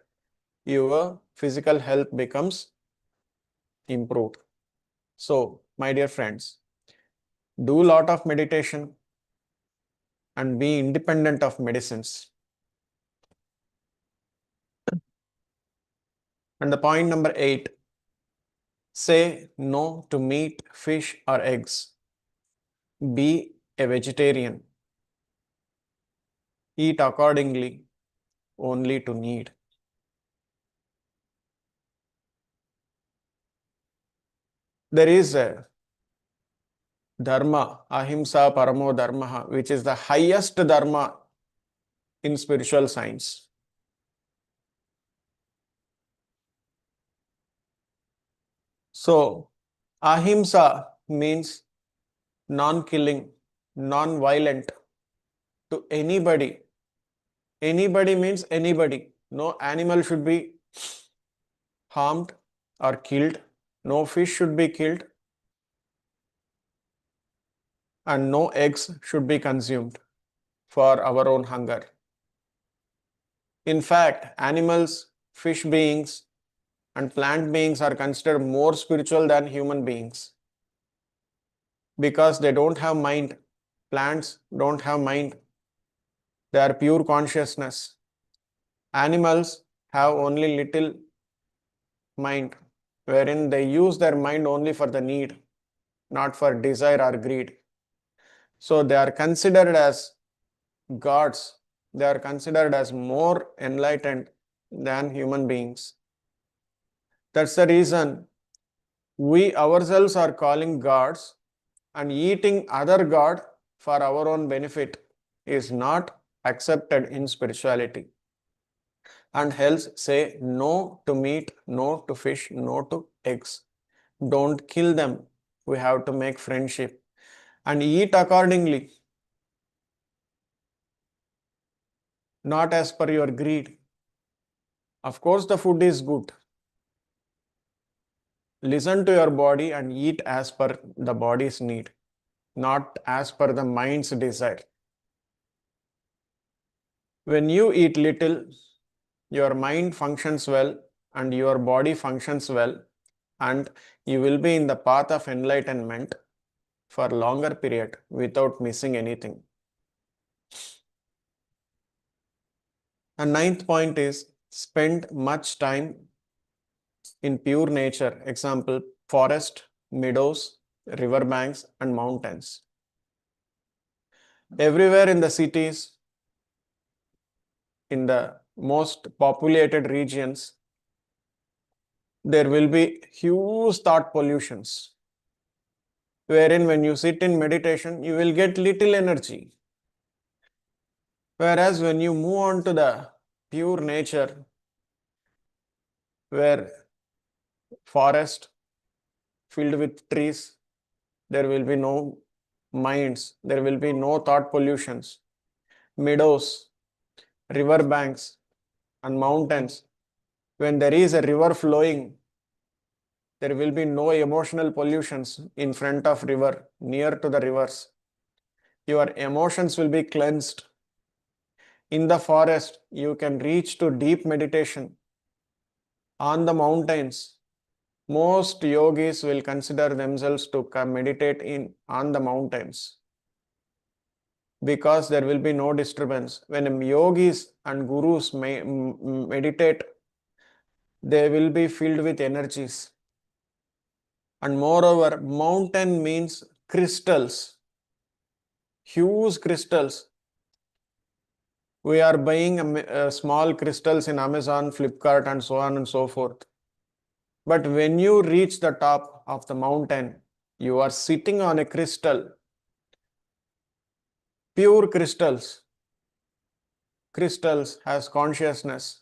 your physical health becomes improved. So, my dear friends, do a lot of meditation and be independent of medicines. And the point number 8, say no to meat, fish, or eggs. Be a vegetarian. Eat accordingly, only to need. There is a dharma, ahimsa paramo dharma, which is the highest dharma in spiritual science. So, ahimsa means non-killing, non-violent to anybody. Anybody means anybody. No animal should be harmed or killed. No fish should be killed. And no eggs should be consumed for our own hunger. In fact, animals, fish beings, and plant beings are considered more spiritual than human beings because they don't have mind. Plants don't have mind. They are pure consciousness. Animals have only little mind, wherein they use their mind only for the need, not for desire or greed. So they are considered as gods. They are considered as more enlightened than human beings. That's the reason we ourselves are calling gods, and eating other god for our own benefit is not accepted in spirituality. And hence say no to meat, no to fish, no to eggs. Don't kill them. We have to make friendship and eat accordingly, not as per your greed. Of course, the food is good. Listen to your body and eat as per the body's need, not as per the mind's desire. When you eat little, your mind functions well and your body functions well, and you will be in the path of enlightenment for a longer period without missing anything. And ninth point is spend much time in pure nature. Example, forest, meadows, riverbanks, and mountains. Everywhere in the cities, in the most populated regions, there will be huge thought pollutions, wherein when you sit in meditation, you will get little energy. Whereas when you move on to the pure nature, where forest filled with trees, there will be no minds, there will be no thought pollutions. Meadows, river banks and mountains, when there is a river flowing, there will be no emotional pollutions in front of river, near to the rivers. Your emotions will be cleansed. In the forest, you can reach to deep meditation. On the mountains, most yogis will consider themselves to meditate on the mountains because there will be no disturbance. When yogis and gurus meditate, they will be filled with energies. And moreover, mountain means crystals, huge crystals. We are buying small crystals in Amazon, Flipkart, and so on and so forth. But when you reach the top of the mountain, you are sitting on a crystal, pure crystals. Crystals has consciousness.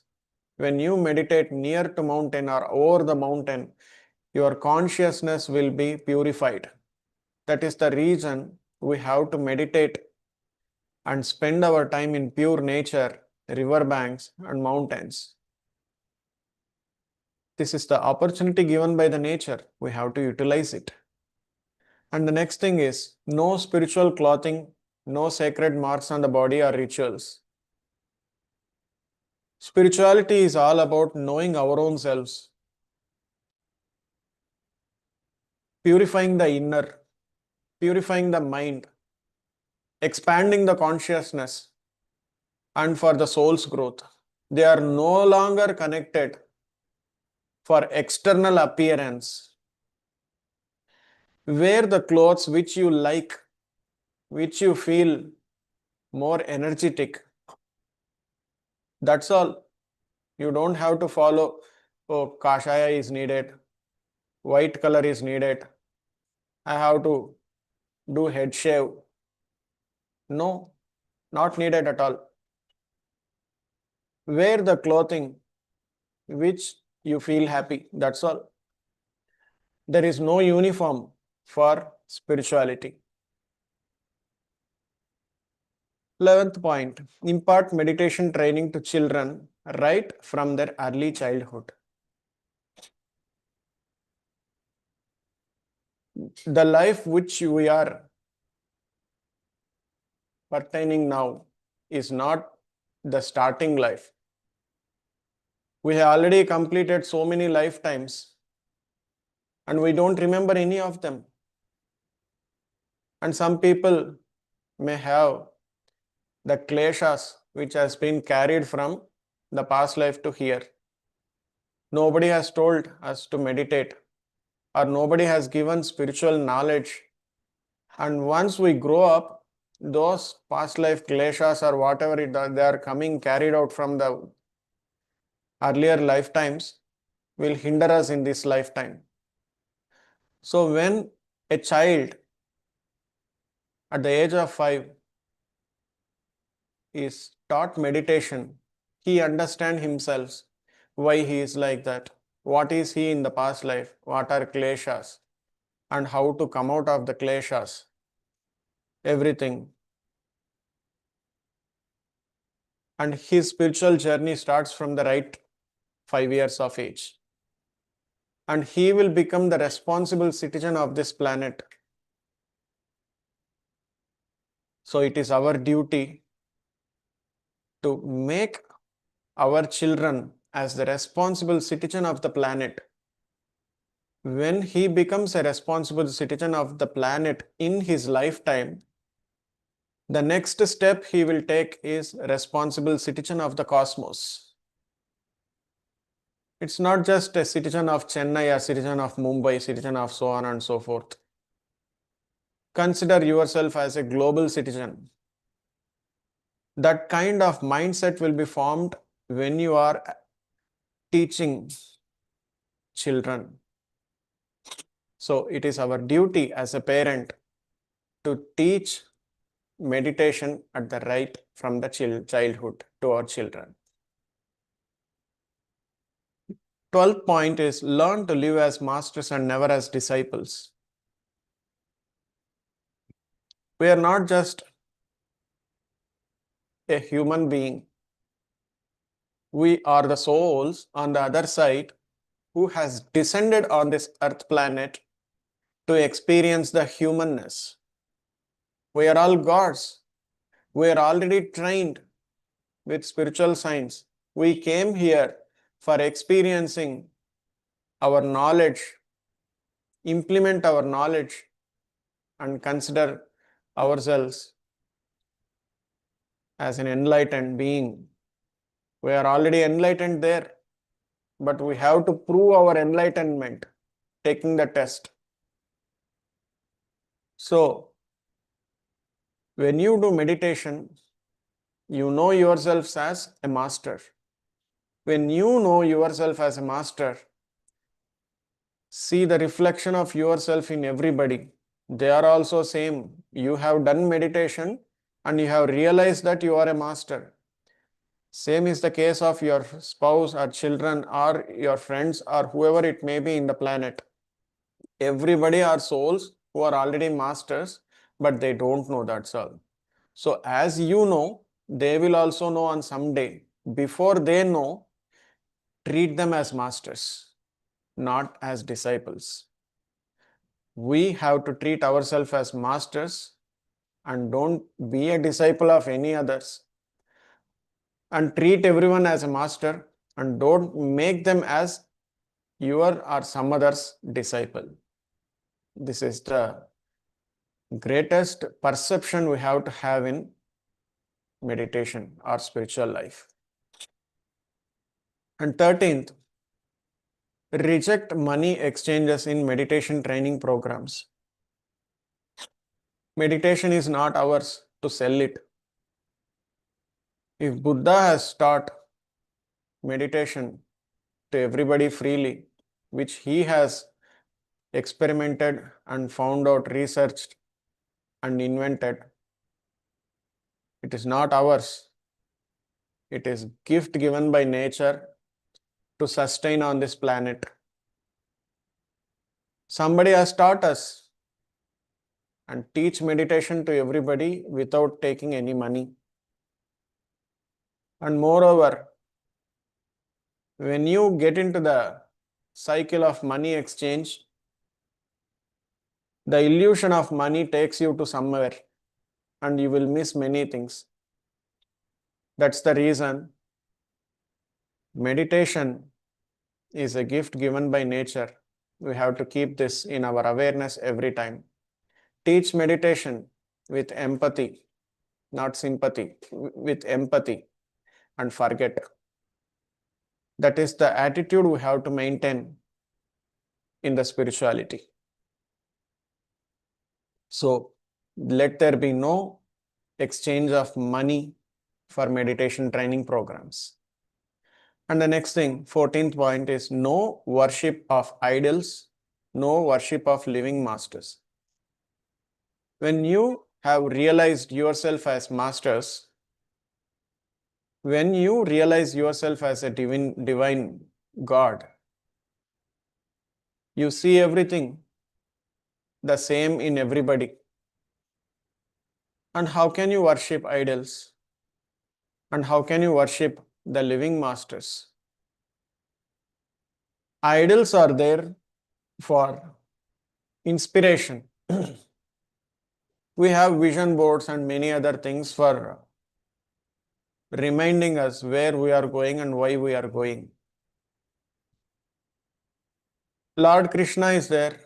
When you meditate near to mountain or over the mountain, your consciousness will be purified. That is the reason we have to meditate and spend our time in pure nature, river banks and mountains. This is the opportunity given by the nature. We have to utilize it. And the next thing is no spiritual clothing, no sacred marks on the body or rituals. Spirituality is all about knowing our own selves, purifying the inner, purifying the mind, expanding the consciousness, and for the soul's growth. They are no longer connected for external appearance. Wear the clothes which you like, which you feel more energetic. That's all. You don't have to follow, oh, kashaya is needed, white color is needed, I have to do head shave. No, not needed at all. Wear the clothing which you feel happy. That's all. There is no uniform for spirituality. 11th point, impart meditation training to children right from their early childhood. The life which we are pertaining now is not the starting life. We have already completed so many lifetimes and we don't remember any of them. And some people may have the kleshas which has been carried from the past life to here. Nobody has told us to meditate or nobody has given spiritual knowledge. And once we grow up, those past life kleshas or whatever they are coming carried out from the earlier lifetimes will hinder us in this lifetime. So when a child at the age of 5 is taught meditation, he understands himself, why he is like that, what is he in the past life, what are kleshas, and how to come out of the kleshas, everything. And his spiritual journey starts from the right 5 years of age. And he will become the responsible citizen of this planet. So it is our duty to make our children as the responsible citizen of the planet. When he becomes a responsible citizen of the planet in his lifetime, the next step he will take is responsible citizen of the cosmos. It's not just a citizen of Chennai, a citizen of Mumbai, citizen of so on and so forth. Consider yourself as a global citizen. That kind of mindset will be formed when you are teaching children. So it is our duty as a parent to teach meditation at the right from the childhood to our children. 12th point is learn to live as masters and never as disciples. We are not just a human being. We are the souls on the other side who has descended on this earth planet to experience the humanness. We are all gods. We are already trained with spiritual science. We came here for experiencing our knowledge, implement our knowledge, and consider ourselves as an enlightened being. We are already enlightened there, but we have to prove our enlightenment taking the test. So, when you do meditation, you know yourself as a master. When you know yourself as a master, see the reflection of yourself in everybody. They are also same. You have done meditation and you have realized that you are a master. Same is the case of your spouse or children or your friends or whoever it may be in the planet. Everybody are souls who are already masters, but they don't know, that's all. So as you know, they will also know on some day. Before they know, treat them as masters, not as disciples. We have to treat ourselves as masters and don't be a disciple of any others. And treat everyone as a master and don't make them as your or some other's disciple. This is the greatest perception we have to have in meditation or spiritual life. And 13th, reject money exchanges in meditation training programs. Meditation is not ours to sell it. If Buddha has taught meditation to everybody freely, which he has experimented and found out, researched and invented, it is not ours. It is gift given by nature to sustain on this planet. Somebody has taught us and teach meditation to everybody without taking any money. And moreover, when you get into the cycle of money exchange, the illusion of money takes you to somewhere and you will miss many things. That's the reason meditation is a gift given by nature. We have to keep this in our awareness every time. Teach meditation with empathy, not sympathy, with empathy, and forget. That is the attitude we have to maintain in the spirituality. So, let there be no exchange of money for meditation training programs. And the next thing, 14th point, is no worship of idols, no worship of living masters. When you have realized yourself as masters, when you realize yourself as a divine God, you see everything the same in everybody. And how can you worship idols? And how can you worship the living masters? Idols are there for inspiration. We have vision boards and many other things for reminding us where we are going and why we are going. Lord Krishna is there.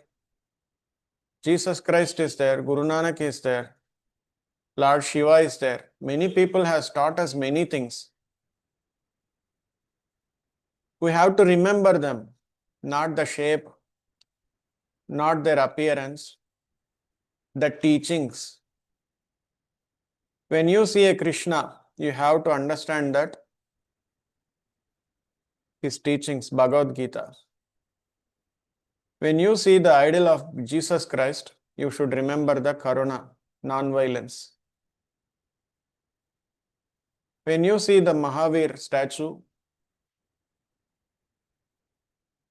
Jesus Christ is there. Guru Nanak is there. Lord Shiva is there. Many people has taught us many things. We have to remember them, not the shape, not their appearance, the teachings. When you see a Krishna, you have to understand that his teachings, Bhagavad Gita. When you see the idol of Jesus Christ, you should remember the Karuna, non-violence. When you see the Mahavir statue,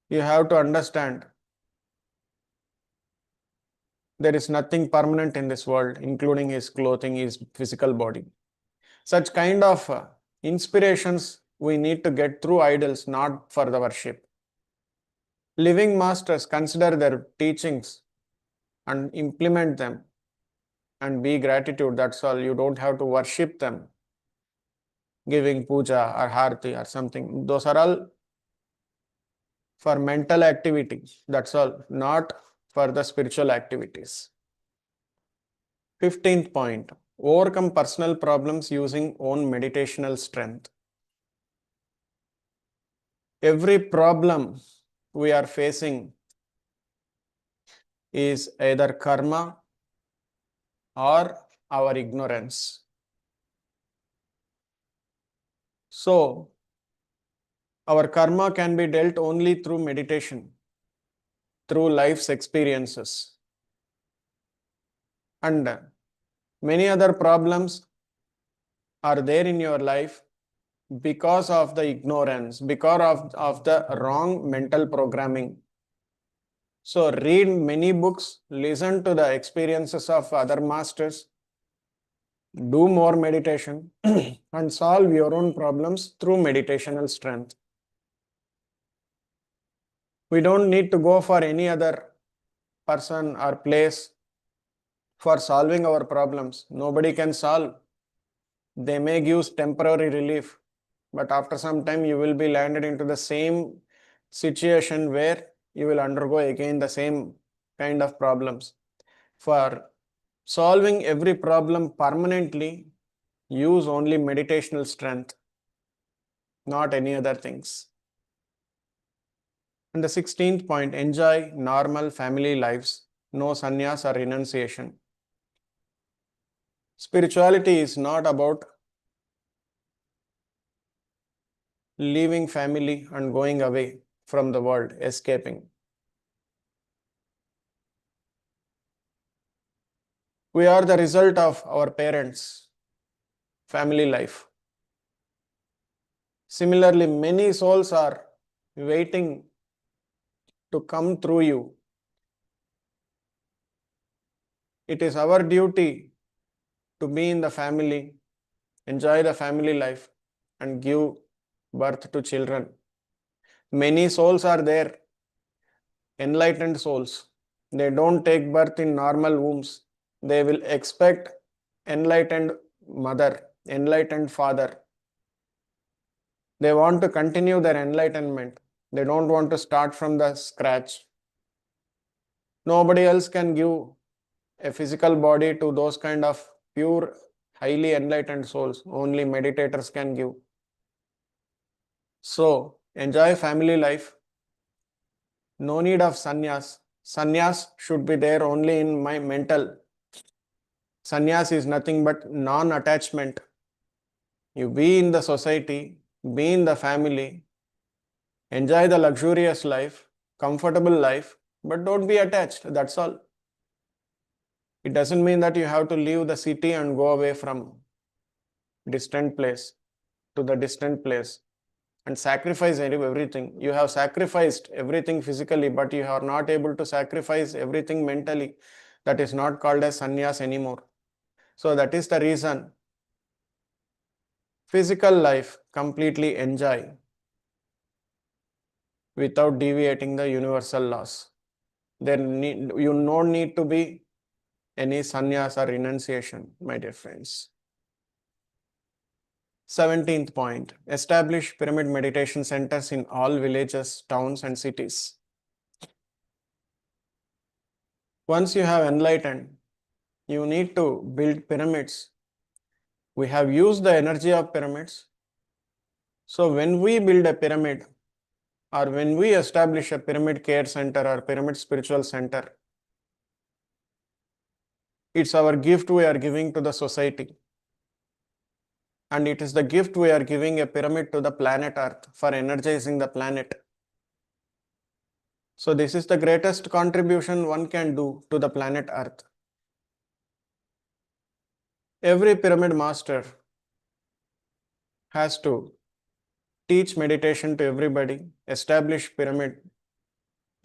you have to understand there is nothing permanent in this world, including his clothing, his physical body. Such kind of inspirations we need to get through idols, not for the worship. Living masters consider their teachings and implement them and be gratitude. That's all. You don't have to worship them, giving puja or harti or something. Those are all for mental activities. That's all, not for the spiritual activities. 15th point, overcome personal problems using own meditational strength. Every problem we are facing is either karma or our ignorance. So, our karma can be dealt only through meditation, through life's experiences. And many other problems are there in your life because of the ignorance, because of the wrong mental programming. So read many books, listen to the experiences of other masters, do more meditation and solve your own problems through meditational strength. We don't need to go for any other person or place for solving our problems. Nobody can solve. They may give temporary relief, but after some time you will be landed into the same situation where you will undergo again the same kind of problems. For solving every problem permanently, use only meditational strength, not any other things. And the 16th point, enjoy normal family lives, no sannyas or renunciation. Spirituality is not about leaving family and going away from the world, escaping. We are the result of our parents' family life. Similarly, many souls are waiting to come through you. It is our duty to be in the family, enjoy the family life, and give birth to children. Many souls are there, enlightened souls. They don't take birth in normal wombs. They will expect enlightened mother, enlightened father. They want to continue their enlightenment. They don't want to start from the scratch. Nobody else can give a physical body to those kind of pure, highly enlightened souls. Only meditators can give. So, enjoy family life. No need of sannyas. Sannyas should be there only in my mental. Sannyas is nothing but non-attachment. You be in the society, be in the family, enjoy the luxurious life, comfortable life, but don't be attached. That's all. It doesn't mean that you have to leave the city and go away from distant place to the distant place and sacrifice everything. You have sacrificed everything physically, but you are not able to sacrifice everything mentally. That is not called as sannyas anymore. So that is the reason. Physical life completely enjoy without deviating the universal laws. You don't need to be any sannyas or renunciation, my dear friends. 17th point, establish pyramid meditation centers in all villages, towns and cities. Once you have enlightened, you need to build pyramids. We have used the energy of pyramids. So when we build a pyramid or when we establish a pyramid care center or pyramid spiritual center, it's our gift we are giving to the society. And it is the gift we are giving a pyramid to the planet Earth for energizing the planet. So this is the greatest contribution one can do to the planet Earth. Every pyramid master has to teach meditation to everybody, establish pyramid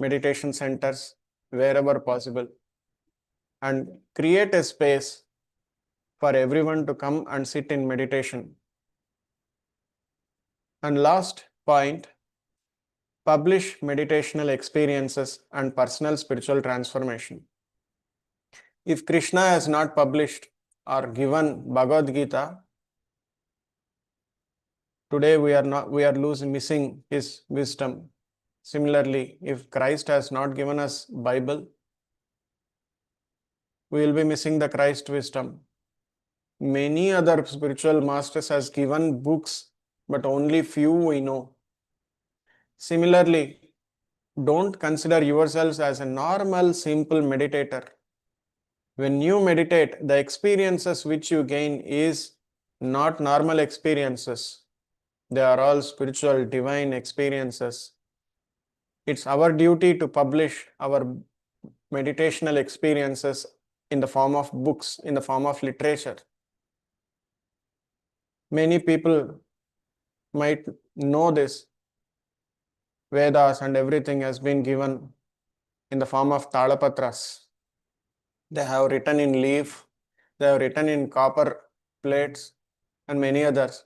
meditation centers wherever possible, and create a space for everyone to come and sit in meditation. And last point, publish meditational experiences and personal spiritual transformation. If Krishna has not published or given Bhagavad Gita, today we are missing his wisdom. Similarly, if Christ has not given us Bible, we will be missing the Christ wisdom. Many other spiritual masters has given books, but only few we know. Similarly, don't consider yourselves as a normal, simple meditator. When you meditate, the experiences which you gain is not normal experiences. They are all spiritual, divine experiences. It's our duty to publish our meditational experiences in the form of books, in the form of literature. Many people might know this. Vedas and everything has been given in the form of talapatras. They have written in leaf, they have written in copper plates, and many others.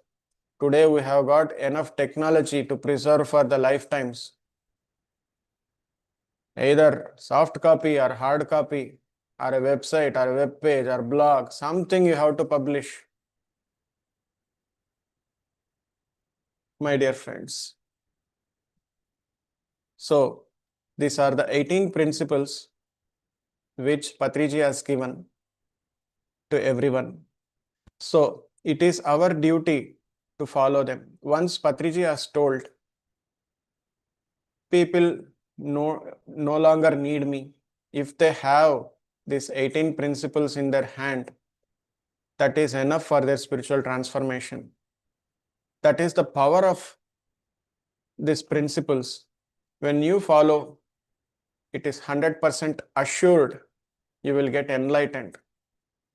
Today we have got enough technology to preserve for the lifetimes. Either soft copy or hard copy, or a website or a web page or blog, something you have to publish. My dear friends. So, these are the 18 principles which Patriji has given to everyone. So, it is our duty to follow them. Once Patriji has told, people no longer need me. If they have these 18 principles in their hand, that is enough for their spiritual transformation. That is the power of these principles. When you follow, it is 100% assured you will get enlightened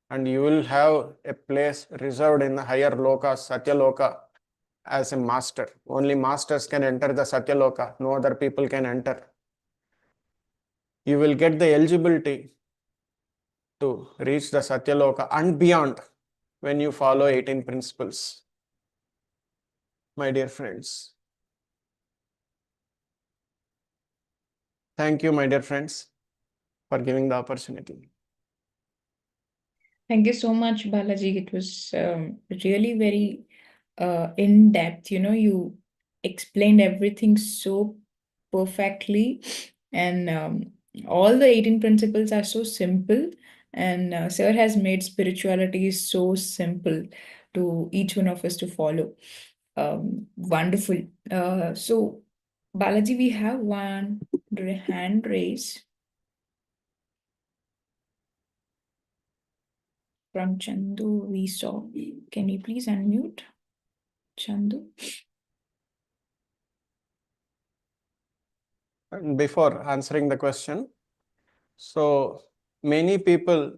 and you will have a place reserved in the higher loka, Satya Loka, as a master. Only masters can enter the Satya Loka, no other people can enter. You will get the eligibility to reach the Satya Loka and beyond when you follow 18 principles. My dear friends. Thank you, my dear friends, for giving the opportunity. Thank you so much, Balaji. It was really very in depth. You explained everything so perfectly, and all the 18 principles are so simple. And Sir has made spirituality so simple to each one of us to follow. Wonderful. So, Balaji, we have one hand raised from Chandu. We saw. Can you please unmute, Chandu? And before answering the question, so many people,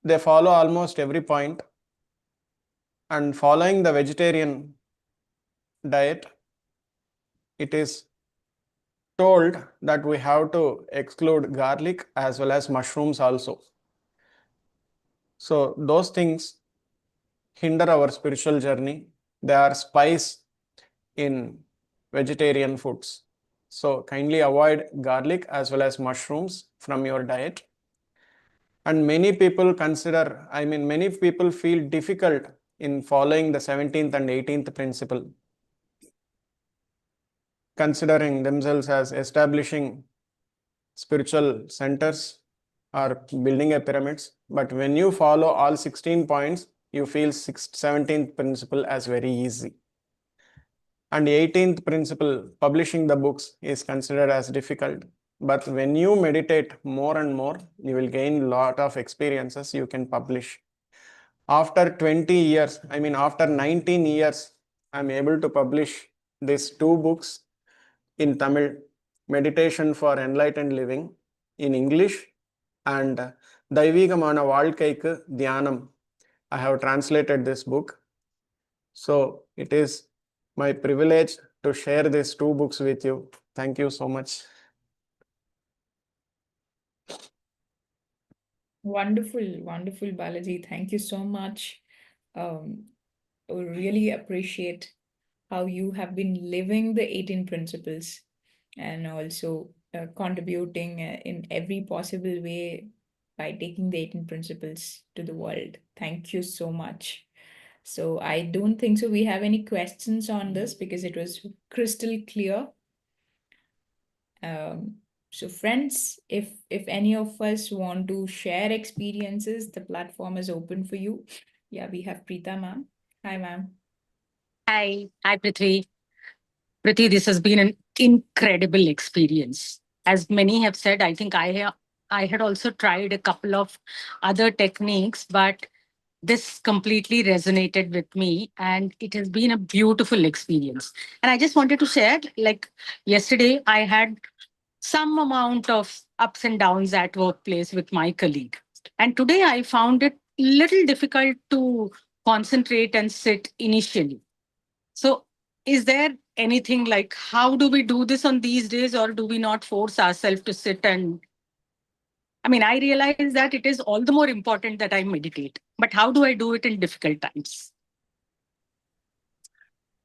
they follow almost every point, and following the vegetarian diet, it is told that we have to exclude garlic as well as mushrooms also. So those things hinder our spiritual journey. They are spice in vegetarian foods. So kindly avoid garlic as well as mushrooms from your diet. And many people many people feel difficult in following the 17th and 18th principle, considering themselves as establishing spiritual centers or building a pyramids. But when you follow all 16 points, you feel 17th principle as very easy. And 18th principle, publishing the books, is considered as difficult. But when you meditate more and more, you will gain a lot of experiences you can publish. After 20 years, after 19 years, I'm able to publish these two books in Tamil, Meditation for Enlightened Living in English, and Daivigamana Valkaikku Dhyanam. I have translated this book. So it is my privilege to share these two books with you. Thank you so much. Wonderful, wonderful, Balaji. Thank you so much. Um, really appreciate how you have been living the 18 principles and also contributing in every possible way by taking the 18 principles to the world. Thank you so much. So I don't think so we have any questions on this because it was crystal clear. So friends, if any of us want to share experiences, the platform is open for you. Yeah, we have Preeta ma'am. Hi ma'am. Hi, Prithvi. Prithvi, this has been an incredible experience. As many have said, I think I had also tried a couple of other techniques, but this completely resonated with me, and it has been a beautiful experience. And I just wanted to share, like yesterday, I had some amount of ups and downs at workplace with my colleague, and today I found it little difficult to concentrate and sit initially. So, is there anything like how do we do this on these days, or do we not force ourselves to sit and? I mean, I realize that it is all the more important that I meditate, but how do I do it in difficult times?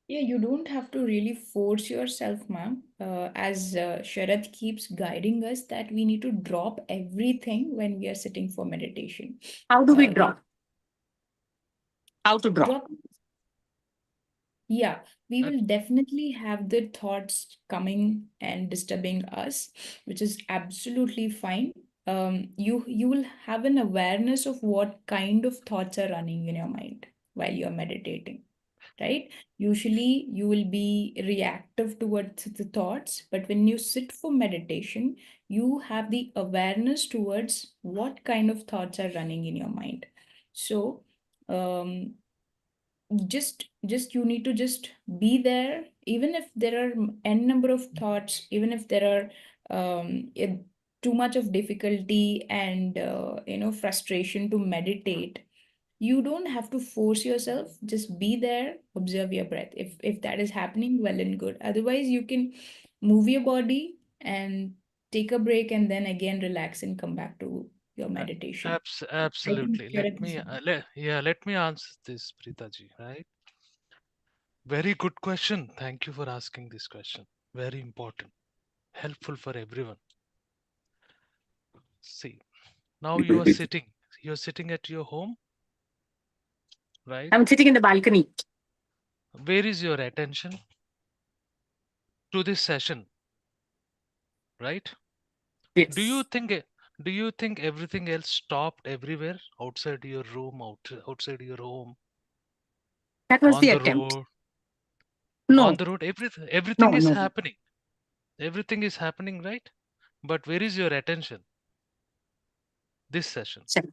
Yeah, you don't have to really force yourself, ma'am. As Sharad keeps guiding us, that we need to drop everything when we are sitting for meditation. How do we We draw? How to draw? drop. Yeah, we Uh, will definitely have the thoughts coming and disturbing us, which is absolutely fine. You will have an awareness of what kind of thoughts are running in your mind while you're meditating, right? Usually you will be reactive towards the thoughts, but when you sit for meditation, you have the awareness towards what kind of thoughts are running in your mind. So, um, just you need to just be there, even if there are n number of thoughts, even if there are too much of difficulty and frustration to meditate. You don't have to force yourself, just be there, observe your breath. If that is happening, well and good. Otherwise you can move your body and take a break and then again relax and come back to your uh, meditation. I think Absolutely. Let Sharat is me, on. let me answer this, Preetaji. Right? Very good question. Thank you for asking this question. Very important, helpful for everyone. See, now you are sitting. You're sitting at your home, right? I'm sitting in the balcony. Where is your attention to this session, right? Do you Yes, think do you think everything else stopped everywhere outside your room, outside your home, that was on the the attempt. road, No, everything no, is no. happening. Everything is happening, right? But where is your attention? This session. Sorry.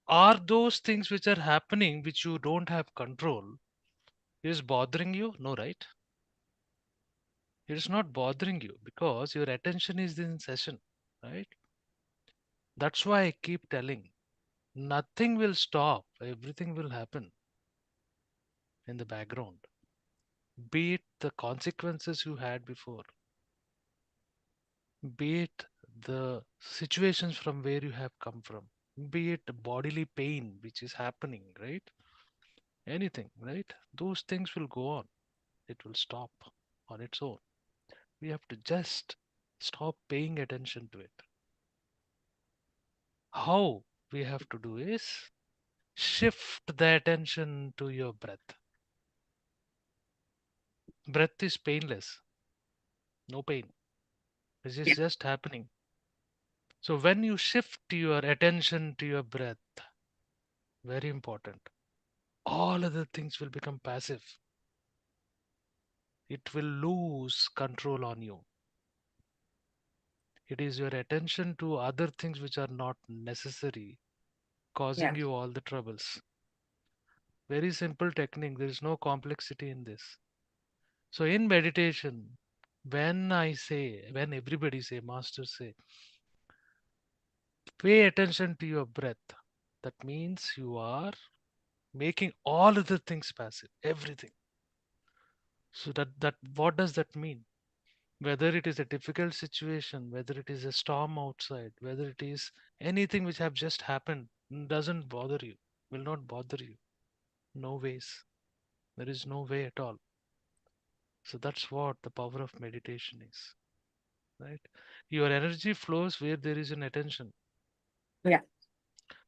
Are those things which are happening which you don't have control is bothering you? No, right? It is not bothering you because your attention is in session, right? That's why I keep telling nothing will stop, everything will happen in the background. Be it the consequences you had before, be it the situations from where you have come from, be it the bodily pain which is happening, right? Anything, right? Those things will go on. It will stop on its own. We have to just stop paying attention to it. How we have to do is shift the attention to your breath. Breath is painless, no pain. It is Yeah. just happening. So when you shift your attention to your breath, very important, all other things will become passive. It will lose control on you. It is your attention to other things which are not necessary, causing Yeah. you all the troubles. Very simple technique. There is no complexity in this. So in meditation, when everybody say, masters say, pay attention to your breath. That means you are making all other things passive, everything. So that what does that mean? Whether it is a difficult situation, whether it is a storm outside, whether it is anything which have just happened, doesn't bother you, will not bother you. No ways. There is no way at all. So that's what the power of meditation is, right? Your energy flows where there is an attention. Yeah.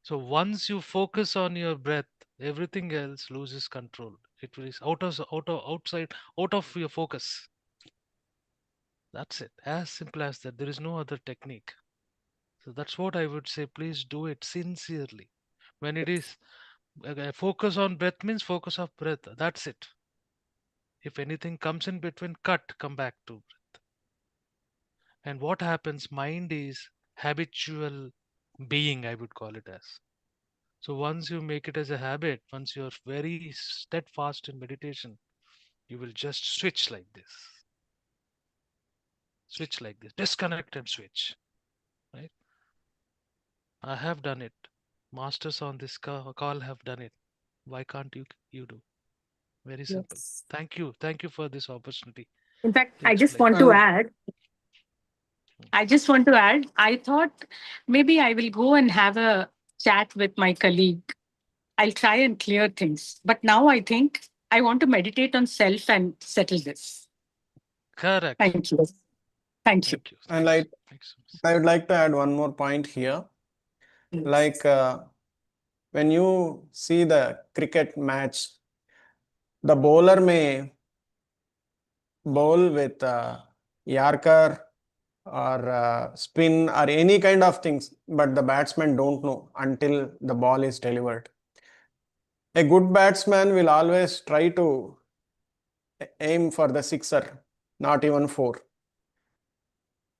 So once you focus on your breath, everything else loses control. It is outside, out of your focus. That's it. As simple as that. There is no other technique. So that's what I would say. Please do it sincerely. When it is focus on breath means focus of breath. That's it. If anything comes in between, cut, come back to breath. And what happens? Mind is habitual being, I would call it as. So once you make it as a habit, once you're very steadfast in meditation, you will just switch like this, disconnect and switch. Right? I have done it. Masters on this call have done it. Why can't you do? Very simple. Yes. Thank you for this opportunity In fact, to explain. I thought maybe I will go and have a chat with my colleague. I'll try and clear things. But now I think I want to meditate on self and settle this. Correct. Thank you. Thank you. Thank you. And Thanks so much. I would like to add one more point here. Like when you see the cricket match, the bowler may bowl with Yorker or spin or any kind of things, but the batsman don't know until the ball is delivered. A good batsman will always try to aim for the sixer, not even four.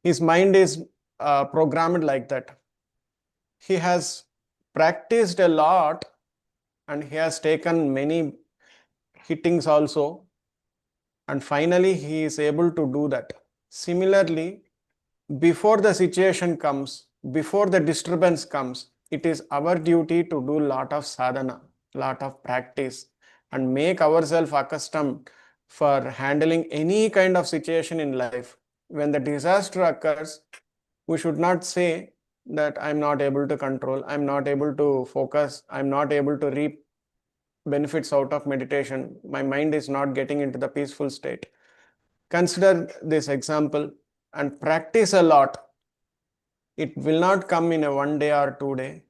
His mind is programmed like that. He has practiced a lot and he has taken many hittings also, and finally he is able to do that. Similarly, before the situation comes, before the disturbance comes, it is our duty to do lot of sadhana, lot of practice, and make ourselves accustomed for handling any kind of situation in life. When the disaster occurs, we should not say that I'm not able to control, I'm not able to focus, I'm not able to reap benefits out of meditation, my mind is not getting into the peaceful state. Consider this example and practice a lot. It will not come in a 1 day or 2 day.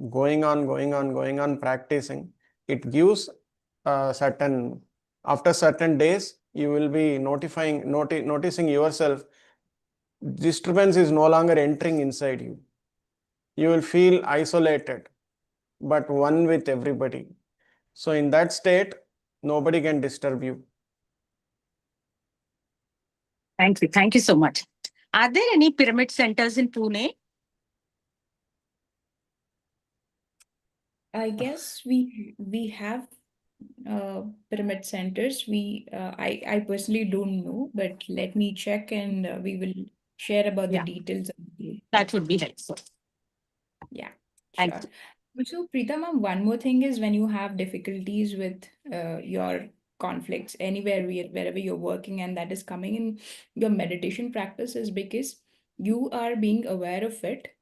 Going on, practicing. It gives after certain days, you will be noticing yourself. Disturbance is no longer entering inside you. You will feel isolated, but one with everybody. So in that state, nobody can disturb you. Thank you. Thank you so much. Are there any pyramid centers in Pune? I guess we have pyramid centers. I personally don't know, but let me check and we will share about the Yeah. details. That would be helpful. Yeah, Thank sure. you. Also, Preeta ma'am, one more thing is when you have difficulties with your conflicts anywhere, wherever you're working, and that is coming in your meditation practice, is because you are being aware of it.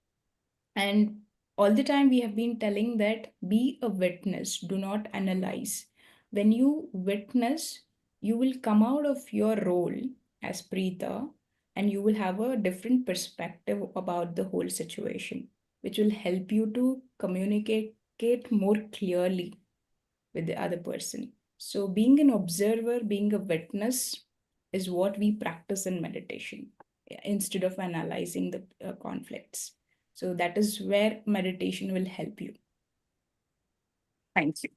And all the time we have been telling that be a witness, do not analyze. When you witness, you will come out of your role as Preeta and you will have a different perspective about the whole situation, which will help you to communicate more clearly with the other person. So, being an observer, being a witness is what we practice in meditation instead of analyzing the conflicts. So, that is where meditation will help you. Thank you.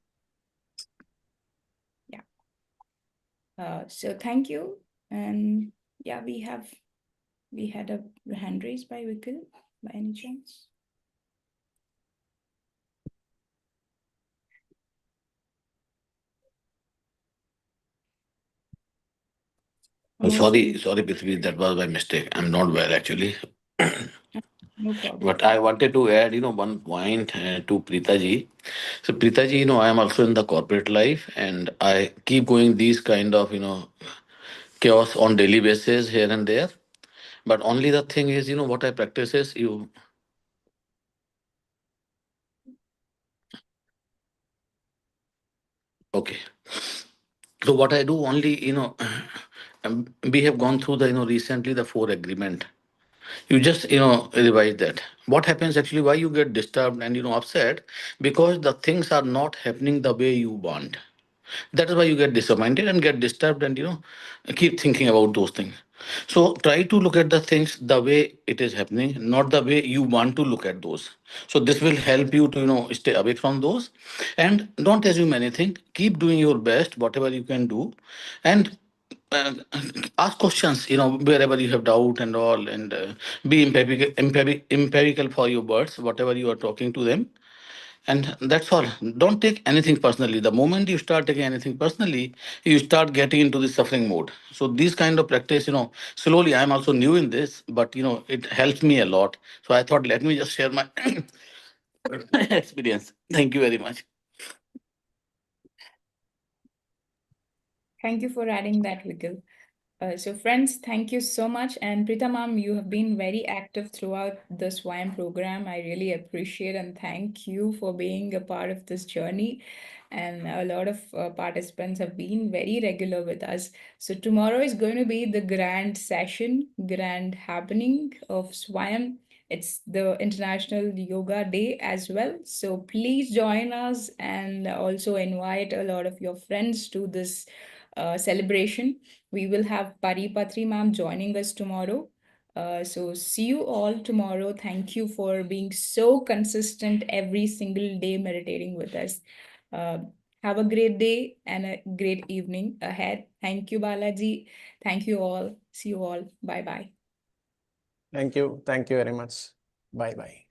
Yeah. So, thank you. And yeah, we had a hand raised by Vikil by any chance? Sorry, Prithvi, that was by mistake. I'm not well actually. No problem. But I wanted to add, one point to Preeta ji. So Preeta ji, I am also in the corporate life, and I keep going these kind of, chaos on daily basis here and there. But only the thing is, what I practice is okay. So what I do only, we have gone through the, recently the 4 agreement. You just, revise that. What happens actually, why you get disturbed and, upset? Because the things are not happening the way you want. That is why you get disappointed and get disturbed and, keep thinking about those things. So try to look at the things the way it is happening, not the way you want to look at those. So this will help you to, stay away from those, and don't assume anything. Keep doing your best, whatever you can do, and uh, ask questions, wherever you have doubt and all, and be empirical for your words, whatever you are talking to them. And that's all. Don't take anything personally. The moment you start taking anything personally, you start getting into the suffering mode. So these kind of practice, slowly, I'm also new in this, but it helps me a lot. So I thought, let me just share my experience. Thank you very much. Thank you for adding that, Vikil. So friends, thank you so much. And Prita ma'am, you have been very active throughout the Swayam program. I really appreciate and thank you for being a part of this journey. And a lot of participants have been very regular with us. So tomorrow is going to be the grand session, grand happening of Swayam. It's the International Yoga Day as well. So please join us and also invite a lot of your friends to this celebration. We will have Paripatri ma'am joining us tomorrow. So see you all tomorrow. Thank you for being so consistent every single day meditating with us. Uh, have a great day and a great evening ahead. Thank you, Balaji. Thank you all. See you all. Bye bye. Thank you. Thank you very much. Bye bye.